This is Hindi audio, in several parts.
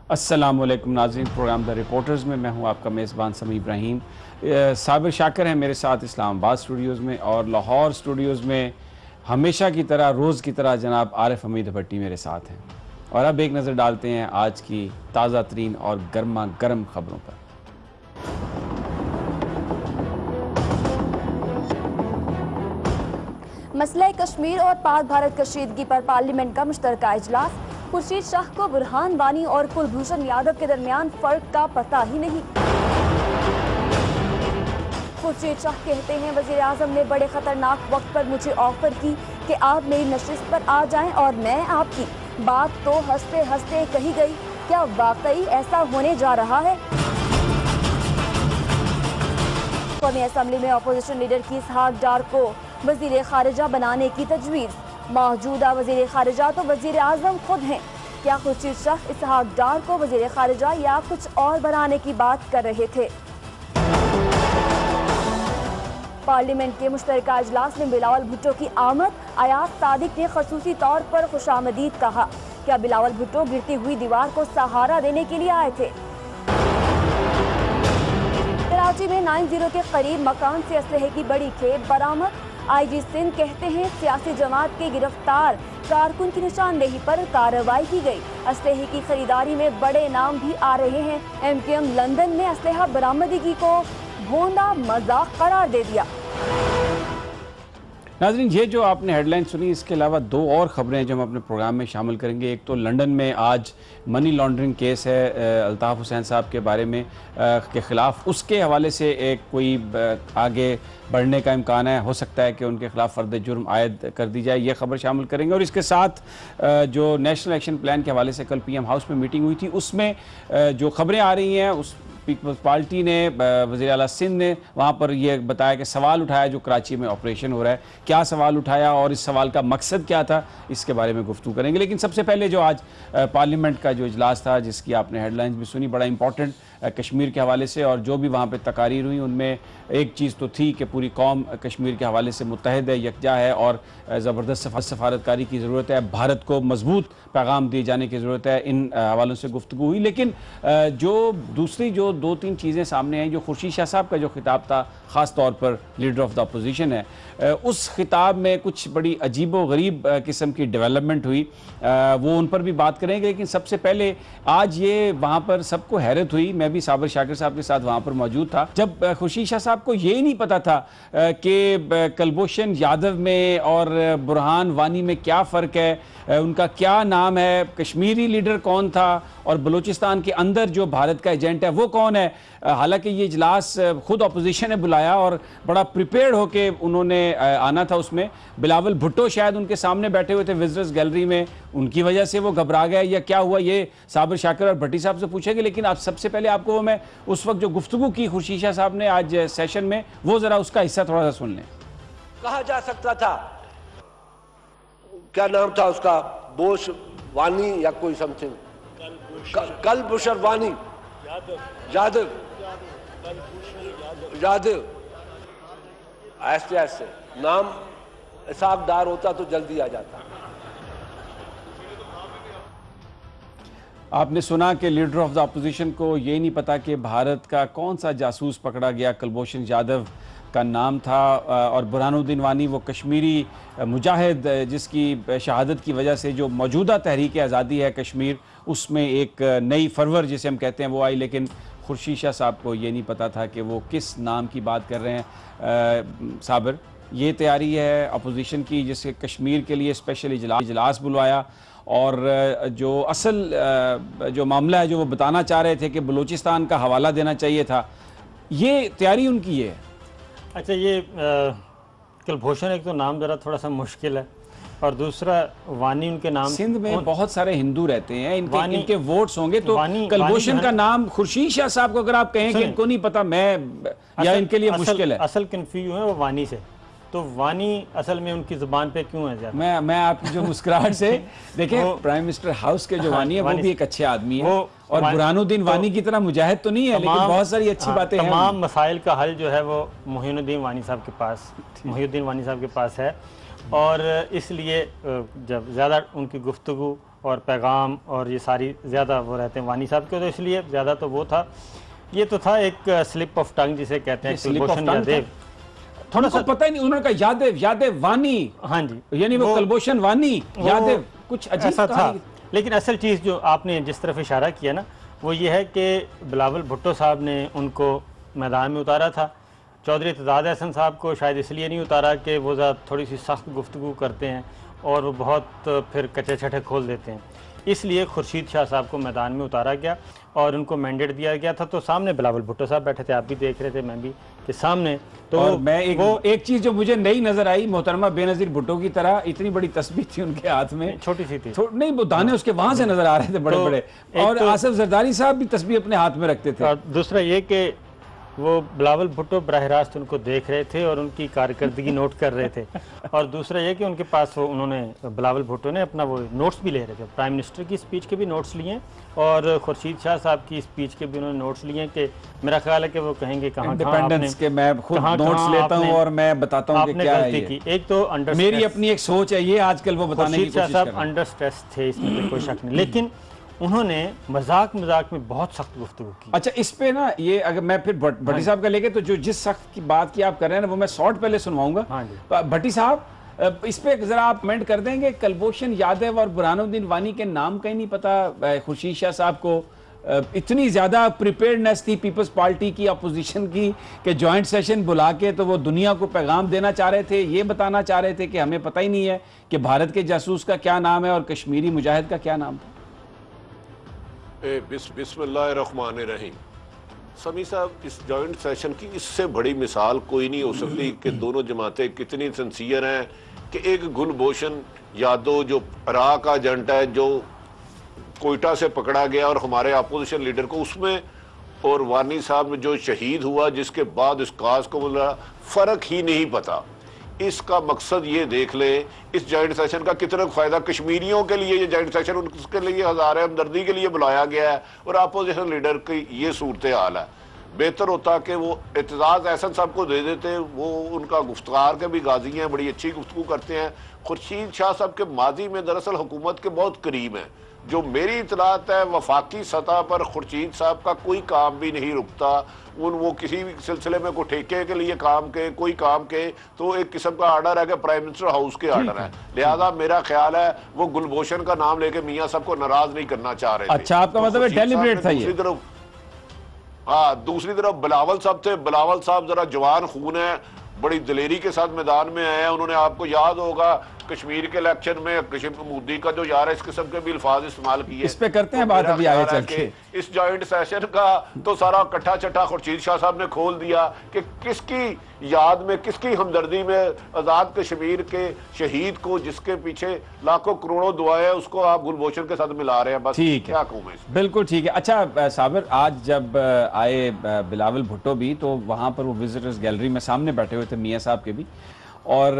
अस्सलामुअलैकुम नाज़रीन, प्रोग्राम द रिपोर्टर्स में मैं हूं आपका मेज़बान समी इब्राहिम। साबिर शाकिर हैं मेरे साथ इस्लामाबाद स्टूडियोज़ में, और लाहौर स्टूडियोज़ में हमेशा की तरह रोज़ की तरह जनाब आरिफ हमीद भट्टी मेरे साथ हैं। और अब एक नज़र डालते हैं आज की ताज़ा तरीन और गर्मा गर्म खबरों पर। मसला कश्मीर और पाक भारत कशीदगी पर पार्लियामेंट का मुश्तरका इजलास। खुर्शीद शाह को बुरहान वानी और कुलभूषण यादव के दरमियान फर्क का पता ही नहीं। खुर्शीद शाह कहते हैं, वज़ीर आज़म ने बड़े खतरनाक वक्त पर मुझे ऑफर की कि आप मेरी नशिस्त पर आ जाएं और मैं आपकी। बात तो हंसते हंसते कही गई, क्या वाकई ऐसा होने जा रहा है? कौमी असम्बली में अपोजिशन लीडर की इसहाक डार को वज़ीर खारिजा बनाने की तजवीज़। मौजूदा वज़ीर खारिजा तो वज़ीर आज़म खुद हैं। क्या खुर्शीद शाह इसहाक डार को वज़ीर खारिजा या कुछ और बनाने की बात कर रहे थे? पार्लियामेंट के मुश्तरका इजलास में बिलावल भुट्टो की आमद। अयाज सादिक ने खसूसी तौर पर खुशामदीद कहा। क्या बिलावल भुट्टो गिरती हुई दीवार को सहारा देने के लिए आए थे? कराची में 90 के करीब मकान से असलहे की बड़ी खेप बरामद। IG सिंध कहते हैं, सियासी जमात के गिरफ्तार कारकुन की निशानदेही पर कार्रवाई की गई। असलहे की खरीदारी में बड़े नाम भी आ रहे हैं। MKM लंदन ने असलहा बरामदगी को भोंदा मजाक करार दे दिया। नाज़रीन, ये जो आपने हेडलाइन सुनी, इसके अलावा दो और ख़बरें जो हम अपने प्रोग्राम में शामिल करेंगे। एक तो लंदन में आज मनी लॉन्ड्रिंग केस है अल्ताफ़ हुसैन साहब के बारे में के ख़िलाफ़, उसके हवाले से एक कोई आगे बढ़ने का इम्कान है। हो सकता है कि उनके ख़िलाफ़ फ़र्द जुर्म आयद कर दी जाए, ये ख़बर शामिल करेंगे। और इसके साथ जो नेशनल एक्शन प्लान के हवाले से कल PM हाउस में मीटिंग हुई थी, उसमें जो ख़बरें आ रही हैं, उस पीपल्स पार्टी ने, वज़ीर आला सिंध ने वहाँ पर यह बताया कि सवाल उठाया जो कराची में ऑपरेशन हो रहा है, क्या सवाल उठाया और इस सवाल का मकसद क्या था, इसके बारे में गुफ्तगू करेंगे। लेकिन सबसे पहले जो आज पार्लियामेंट का जो इजलास था, जिसकी आपने हेडलाइंस भी सुनी, बड़ा इंपॉर्टेंट कश्मीर के हवाले से, और जो भी वहाँ पर तकारीर हुई उनमें एक चीज़ तो थी कि पूरी कौम कश्मीर के हवाले से मुत्तहद है, यकजा है और ज़बरदस्त सफारतकारी की ज़रूरत है। भारत को मजबूत पैगाम दिए जाने की ज़रूरत है। इन हवालों से गुफ्तगू हुई। लेकिन जो दूसरी जो दो तीन चीज़ें सामने आई, जो खुर्शीद शाह साहब का जो खिताब था, ख़ास तौर पर लीडर ऑफ द अपोजिशन है, उस खिताब में कुछ बड़ी अजीब व गरीब किस्म की डेवलपमेंट हुई, वो उन पर भी बात करेंगे। लेकिन सबसे पहले आज ये वहाँ पर सबको हैरत हुई, मैं भी साबिर शाकिर साहब के साथ वहाँ पर मौजूद था, जब खुर्शीद शाह साहब को ये नहीं पता था कि कुलभूषण यादव में और बुरहान वानी में क्या फ़र्क है, उनका क्या नाम है, कश्मीरी लीडर कौन था और बलूचिस्तान के अंदर जो भारत का एजेंट है वो कौन है। हालांकि ये इजलास खुद अपोजिशन ने बुलाया और बड़ा प्रिपेयर्ड होके उन्होंने आना था। उसमें बिलावल भुट्टो शायद उनके सामने बैठे हुए थे विजिटर्स गैलरी में, उनकी वजह से वो घबरा गए या क्या हुआ, ये साबिर शाकिर और भट्टी साहब से पूछेंगे। लेकिन आप सबसे पहले आपको वो मैं उस वक्त जो गुफ्तगू की खुर्शीद शाह साहब ने आज सेशन में, वो ज़रा उसका हिस्सा थोड़ा सा सुन लें। कहा जा सकता था, क्या नाम था उसका, बोश वानी या कोई समथिंग, कलभूषण वानी यादव, ऐसे ऐसे नाम इसहाकदार होता तो जल्दी आ जाता। आपने सुना कि लीडर ऑफ द अपोजिशन को ये नहीं पता कि भारत का कौन सा जासूस पकड़ा गया, कुलभूषण यादव का नाम था, और बुरहानुद्दीन वानी वो कश्मीरी मुजाहिद जिसकी शहादत की वजह से जो मौजूदा तहरीक आज़ादी है कश्मीर, उसमें एक नई फरवर जिसे हम कहते हैं वो आई। लेकिन खुर्शीद शाह साहब को ये नहीं पता था कि वो किस नाम की बात कर रहे हैं। साबिर, ये तैयारी है अपोजिशन की जिससे कश्मीर के लिए स्पेशल इजलास बुलवाया, और जो असल जो मामला है जो वो बताना चाह रहे थे कि बलूचिस्तान का हवाला देना चाहिए था, ये तैयारी उनकी है। अच्छा, ये कुलभूषण एक तो नाम ज़रा थोड़ा सा मुश्किल है, और दूसरा वानी उनके नाम, सिंध में बहुत सारे हिंदू रहते हैं, इनके वोट्स होंगे, तो कुलभूषण का नाम खुर्शीद शाह साहब को अगर आप कहें कि इनको नहीं पता, मैं या इनके लिए मुश्किल है। असल कंफ्यूज है वो वानी से, तो वानी असल में उनकी जुबान पे क्यों है ज़्यादा? मैं आपकी जो मुस्कुराहट से देखें, प्राइम मिनिस्टर हाउस के जो वानी है वो भी एक अच्छे आदमी है, और बुरहानुद्दीन वानी की तरह मुजाहिद तो नहीं है, लेकिन बहुत सारी अच्छी बातें हैं। तमाम मसाइल का हल जो है वो मोहिनुद्दीन वानी साहब के पास है, और इसलिए जब ज़्यादा उनकी गुफ्तगू और पैगाम और ये सारी ज़्यादा वो रहते हैं वानी साहब के, तो इसलिए ज़्यादा तो वो था। ये तो था एक स्लिप ऑफ टंग जिसे कहते हैं, कुलभूषण यादव। थोड़ा सा पता ही नहीं, उन्होंने कहा यादव वानी, हाँ जी, यानी वो कुलभूषण वानी यादव, कुछ अजीब ऐसा था। लेकिन असल चीज़ जो आपने जिस तरफ इशारा किया ना, वो ये है कि बिलावल भुट्टो साहब ने उनको मैदान में उतारा था। चौधरी इत्तेज़ाद अहसन साहब को शायद इसलिए नहीं उतारा कि वो थोड़ी सी सख्त गुफ्तगू करते हैं और वो बहुत फिर कच्चे छठे खोल देते हैं, इसलिए खुर्शीद शाह साहब को मैदान में उतारा गया और उनको मैंडेट दिया गया था। तो सामने बिलावल भुट्टो साहब बैठे थे, आप भी देख रहे थे, मैं भी, के सामने। तो और मैं एक चीज़ जो मुझे नई नज़र आई, मोहतरमा बेनज़ीर भुट्टो की तरह इतनी बड़ी तस्बीह थी उनके हाथ में, छोटी सी थी, नहीं वो दाने उसके वहाँ से नज़र आ रहे थे बड़े बड़े, और आसिफ जरदारी साहब भी तस्बीह अपने हाथ में रखते थे। और दूसरा ये कि वो बिलावल भुट्टो बराह रास्त उनको देख रहे थे और उनकी कारकर्दगी नोट कर रहे थे। और दूसरा ये कि उनके पास वो उन्होंने बिलावल भुट्टो ने अपना वो नोट्स भी ले रहे थे, प्राइम मिनिस्टर की स्पीच के भी नोट्स लिए और खुर्शीद शाह साहब की स्पीच के भी उन्होंने नोट्स लिए कि मेरा ख्याल है कि वो कहेंगे कहाँ इंडिपेंडेंस के मैं खुद नोट्स लेता हूँ और मैं बताता हूँ कि क्या है ये। एक तो मेरी अपनी एक सोच है ये, आजकल वो बताने की कोशिश कर रहे हैं। अंडर स्ट्रेस थे, इसमें कोई शक नहीं, लेकिन उन्होंने मजाक में बहुत सख्त गुफ्तगू की। अच्छा, इस पे ना ये अगर मैं फिर भट्टी साहब का लेके, तो जो जिस सख्त की बात की आप कर रहे हैं ना, वो मैं शॉर्ट पहले सुनवाऊंगा। हाँ जी भट्टी साहब, इस पे जरा आप कमेंट कर देंगे। कुलभूषण यादव और बुरहानुद्दीन वानी के नाम का ही नहीं पता खुर्शीद शाह साहब को। इतनी ज़्यादा प्रिपेयर्डनेस थी पीपल्स पार्टी की, अपोजिशन की, कि जॉइंट सेशन बुला के तो वो दुनिया को पैगाम देना चाह रहे थे, ये बताना चाह रहे थे कि हमें पता ही नहीं है कि भारत के जासूस का क्या नाम है और कश्मीरी मुजाहिद का क्या नाम था। बिस्मिल्लाहिर्रहमानिर्रहीम। समी साहब, इस जॉइंट सेशन की इससे बड़ी मिसाल कोई नहीं हो सकती कि दोनों जमातें कितनी सिंसियर हैं, कि एक कुलभूषण यादव जो इराक का एजेंट है, जो कोयटा से पकड़ा गया और हमारे अपोजिशन लीडर को उसमें, और वानी साहब में जो शहीद हुआ जिसके बाद इस काज को बोला, फ़र्क ही नहीं पता। इसका मकसद ये देख ले इस जॉइंट सेशन का कितना फ़ायदा कश्मीरियों के लिए, ये जॉइंट सेशन उनके लिए हज़ार हमदर्दी के लिए बुलाया गया है और अपोजिशन लीडर की ये सूरत हाल है। बेहतर होता कि वो इत्तेज़ाद अहसन साहब को दे देते, वो उनका गुफ्तगार के भी गाजी हैं, बड़ी अच्छी गुफ्तगू करते हैं। खुर्शीद शाह साहब के माजी में दरअसल हुकूमत के बहुत करीब हैं। जो मेरी इतलात है, वफाकी सतह पर खुर्शीद साहब का कोई काम भी नहीं रुकता। वो किसी भी सिलसिले में कोई ठेके के लिए काम के, कोई काम के, तो एक किस्म का आर्डर है कि प्राइम मिनिस्टर हाउस के आर्डर है। लिहाजा मेरा ख्याल है वो कुलभूषण का नाम लेके मियाँ साहब को नाराज नहीं करना चाह रहे थे। अच्छा, आपका मतलब है डेलिब्रेट था ये। दूसरी तरफ बिलावल साहब थे। बिलावल साहब जरा जवान खून है, बड़ी दलेरी के साथ मैदान में आए हैं। उन्होंने, आपको याद होगा कश्मीर के इलेक्शन में मोदी का जो यार इस किस्म के भी अल्फाज इस्तेमाल किए। इस पे करते हैं बात अभी आगे चल के। इस जॉइंट सेशन का तो सारा कट्ठा चट्ठा खुर्शीद शाह साहब ने खोल दिया कि किसकी याद में, किसकी हमदर्दी में आज़ाद कश्मीर के शहीद को, जिसके पीछे लाखों करोड़ों दुआएं, उसको आप कुलभूषण के साथ मिला रहे हैं। बस ठीक है, क्या कहूँ मैं। बिल्कुल ठीक है। अच्छा साबिर, आज जब आए बिलावल भुट्टो भी, तो वहाँ पर वो विजिटर्स गैलरी में सामने बैठे हुए थे मियाँ साहब के भी, और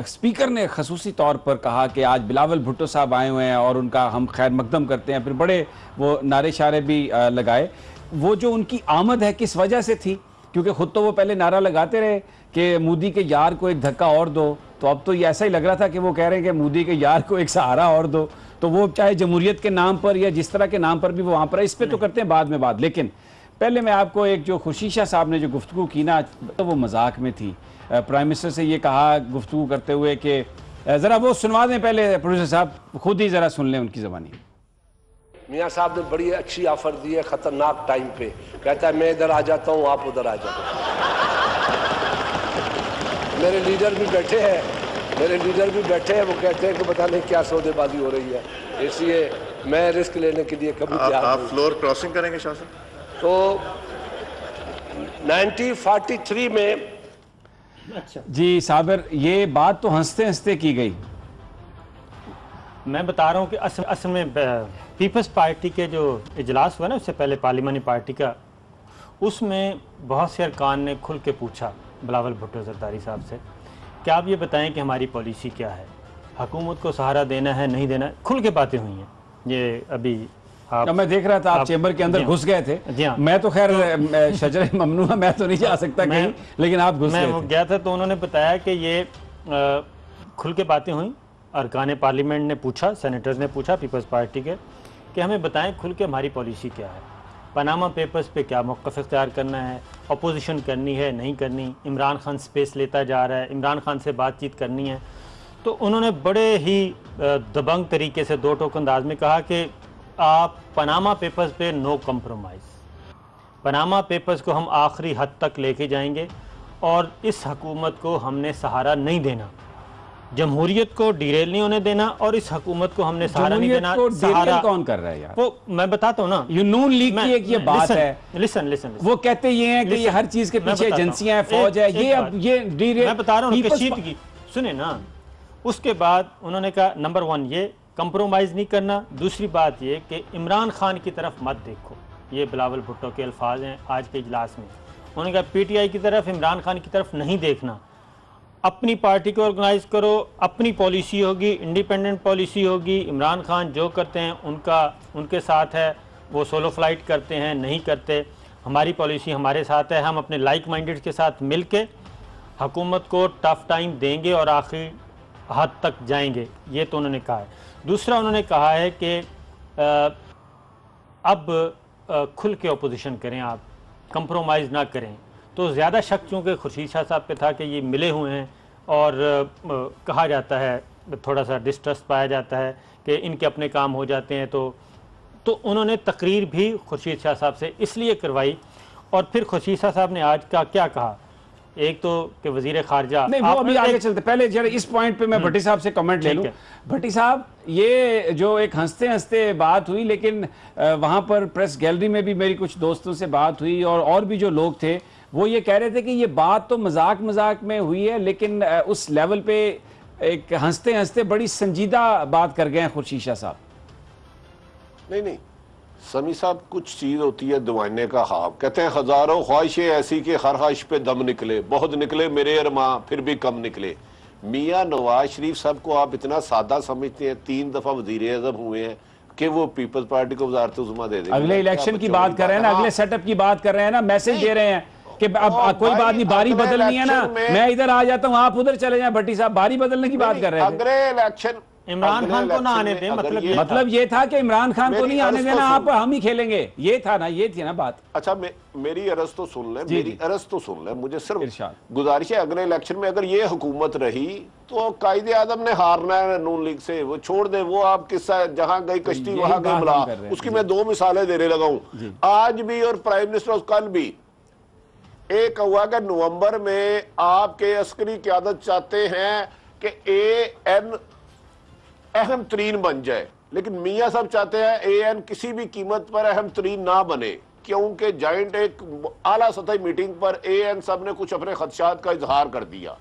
स्पीकर ने खसूसी तौर पर कहा कि आज बिलावल भुट्टो साहब आए हुए हैं और उनका हम खैर मकदम करते हैं। फिर बड़े वो नारे शारे भी लगाए। वो जो उनकी आमद है किस वजह से थी, क्योंकि ख़ुद तो वो पहले नारा लगाते रहे कि मोदी के यार को एक धक्का और दो, तो अब तो ये ऐसा ही लग रहा था कि वो कह रहे हैं कि मोदी के यार को एक सहारा और दो। तो वो चाहे जमहूरियत के नाम पर या जिस तरह के नाम पर भी वो वहाँ पर, इस पर तो करते हैं बाद में बात। लेकिन पहले मैं आपको एक जो खुर्शीद शाह साहब ने जो गुफ्तगू की ना, तो वो मजाक में थी। प्राइम मिनिस्टर से ये कहा गुफ्तगू करते हुए कि ज़रा वो सुनवा दें पहले, प्रोड्यूसर साहब खुद ही ज़रा सुन लें उनकी ज़बानी। मियाँ साहब ने बड़ी अच्छी ऑफर दी है खतरनाक टाइम पे। कहता है मैं इधर आ जाता हूँ, आप उधर आ जाओ। मेरे लीडर भी बैठे हैं, वो कहते हैं कि पता नहीं क्या सौदेबाजी हो रही है, इसलिए मैं रिस्क लेने के लिए कभी तैयार नहीं। आप फ्लोर क्रॉसिंग करेंगे शाह साहब? तो 1943 में जी साबिर, ये बात तो हंसते हंसते की गई। मैं बता रहा हूँ कि असल में पीपल्स पार्टी के जो इजलास हुआ ना, उससे पहले पार्लिमानी पार्टी का, उसमें बहुत से अरकान ने खुल के पूछा बिलावल भुट्टो जरदारी साहब से कि आप ये बताएं कि हमारी पॉलिसी क्या है, हुकूमत को सहारा देना है नहीं देना। खुल के बातें हुई हैं। ये अभी मैं देख रहा था आप चेंबर के अंदर घुस गए थे। जी हाँ। मैं तो खैर शजरे ममनुआ, मैं तो नहीं जा सकता कहीं, लेकिन आप घुस गए थे। मैं गया था तो उन्होंने बताया कि ये खुल के बातें हुई, अरकान पार्लियामेंट ने पूछा, सेनेटर्स ने पूछा पीपल्स पार्टी के, कि हमें बताएं खुल के हमारी पॉलिसी क्या है, पनामा पेपर्स पे क्या मौक़िफ़ इख्तियार करना है, अपोजिशन करनी है नहीं करनी, इमरान खान स्पेस लेता जा रहा है, इमरान खान से बातचीत करनी है। तो उन्होंने बड़े ही दबंग तरीके से दो टोक अंदाज में कहा कि आप पनामा पेपर्स पे नो कम्प्रोमाइज़, पनामा पेपर्स को हम आखिरी हद तक लेके जाएंगे और इस हुकूमत को हमने सहारा नहीं देना, जमहूरियत को डिरेल नहीं होने देना और इस हुकूमत को हमने सहारा नहीं देना। सहारा कौन कर रहा है यार? वो मैं बताता हूँ ना, नून लीग की एक ये बात है। लिसन लिसन, वो कहते ये हैं कि ये हर चीज के पीछे एजेंसियां हैं, फौज है, ये अब ये डिरेल। मैं बता रहा हूँ कशीद की, सुने ना। उसके बाद उन्होंने कहा नंबर 1 ये कंप्रोमाइज़ नहीं करना, दूसरी बात ये कि इमरान खान की तरफ मत देखो, ये बिलावल भुट्टो के अल्फाज हैं आज के इजलास में। उन्होंने कहा पीटीआई की तरफ, इमरान खान की तरफ नहीं देखना, अपनी पार्टी को ऑर्गेनाइज करो, अपनी पॉलिसी होगी, इंडिपेंडेंट पॉलिसी होगी, इमरान खान जो करते हैं उनके साथ है, वो सोलो फ्लाइट करते हैं नहीं करते, हमारी पॉलिसी हमारे साथ है, हम अपने लाइक माइंडेड के साथ मिल के हुकूमत को टफ टाइम देंगे और आखिरी हद तक जाएंगे, ये तो उन्होंने कहा है। दूसरा उन्होंने कहा है कि अब खुल के अपोजिशन करें, आप कंप्रोमाइज़ ना करें। तो ज़्यादा शक चूँकि खुर्शीद शाह साहब पे था कि ये मिले हुए हैं और कहा जाता है, थोड़ा सा डिस्ट्रस्ट पाया जाता है कि इनके अपने काम हो जाते हैं, तो उन्होंने तकरीर भी खुर्शीद शाह साहब से इसलिए करवाई। और फिर खुर्शीद शाह साहब ने आज का क्या कहा, एक तो कि वजीर खारजा नहीं, वो अभी आगे चलते, पहले जरा इस पॉइंट पे मैं भट्टी साहब से कमेंट ले लूं। भट्टी साहब, ये जो एक हंसते हंसते बात हुई, लेकिन वहां पर प्रेस गैलरी में भी मेरी कुछ दोस्तों से बात हुई और भी जो लोग थे वो ये कह रहे थे कि ये बात तो मजाक मजाक में हुई है, लेकिन उस लेवल पे एक हंसते हंसते बड़ी संजीदा बात कर गए हैं खुर्शीद शाह साहब। नहीं, समी साहब, कुछ चीज़ होती है दीवाने का ख्वाब। कहते हैं हज़ारों ख्वाहिशें ऐसी कि हर ख्वाहिश पे दम निकले, बहुत निकले मेरे अरमां फिर भी कम निकले। मियाँ नवाज शरीफ साहब को आप इतना सादा समझते हैं, 3 दफ़ा वज़ीर आज़म हुए हैं कि वो पीपल्स पार्टी को वज़ारत उज़्मा दे देंगे। अगले इलेक्शन की बात कर रहे हैं ना, अगले सेटअप की बात कर रहे हैं ना, मैसेज दे रहे हैं कि अब कोई बात नहीं, बारी बदलनी है ना, मैं इधर आ जाता हूँ आप उधर चले जाएं। भट्टी साहब बारी बदलने की बात कर रहे थे। अगले इलेक्शन इमरान खान को ना आने दें, मतलब ये था कि इमरान खान को नहीं आने देना, आप हम ही खेलेंगे, ये था ना, ये थी ना बात। अच्छा, मेरी अर्ज तो सुन ले, मेरी अर्ज तो सुन ले, मुझे सिर्फ गुजारिश है, अगले इलेक्शन में अगर ये हुकूमत रही तो कायदे आजम ने हारना है नून लीग से, वो छोड़ दे, वो आप किस्सा जहां गई कश्ती वहां गई मिला। उसकी मैं 2 मिसालें देने लगा हूं, आज भी और प्राइम मिनिस्टर कल भी। एक हुआ कि नवंबर में आपके अस्करी क़यादत चाहते हैं कि AN अहम तरीन बन जाए, लेकिन मियाँ साहब चाहते हैं AN किसी भी कीमत पर अहम तरीन ना बने, क्योंकि जॉइंट एक आला सतही मीटिंग पर AN साहब ने कुछ अपने खदशात का इजहार कर दिया।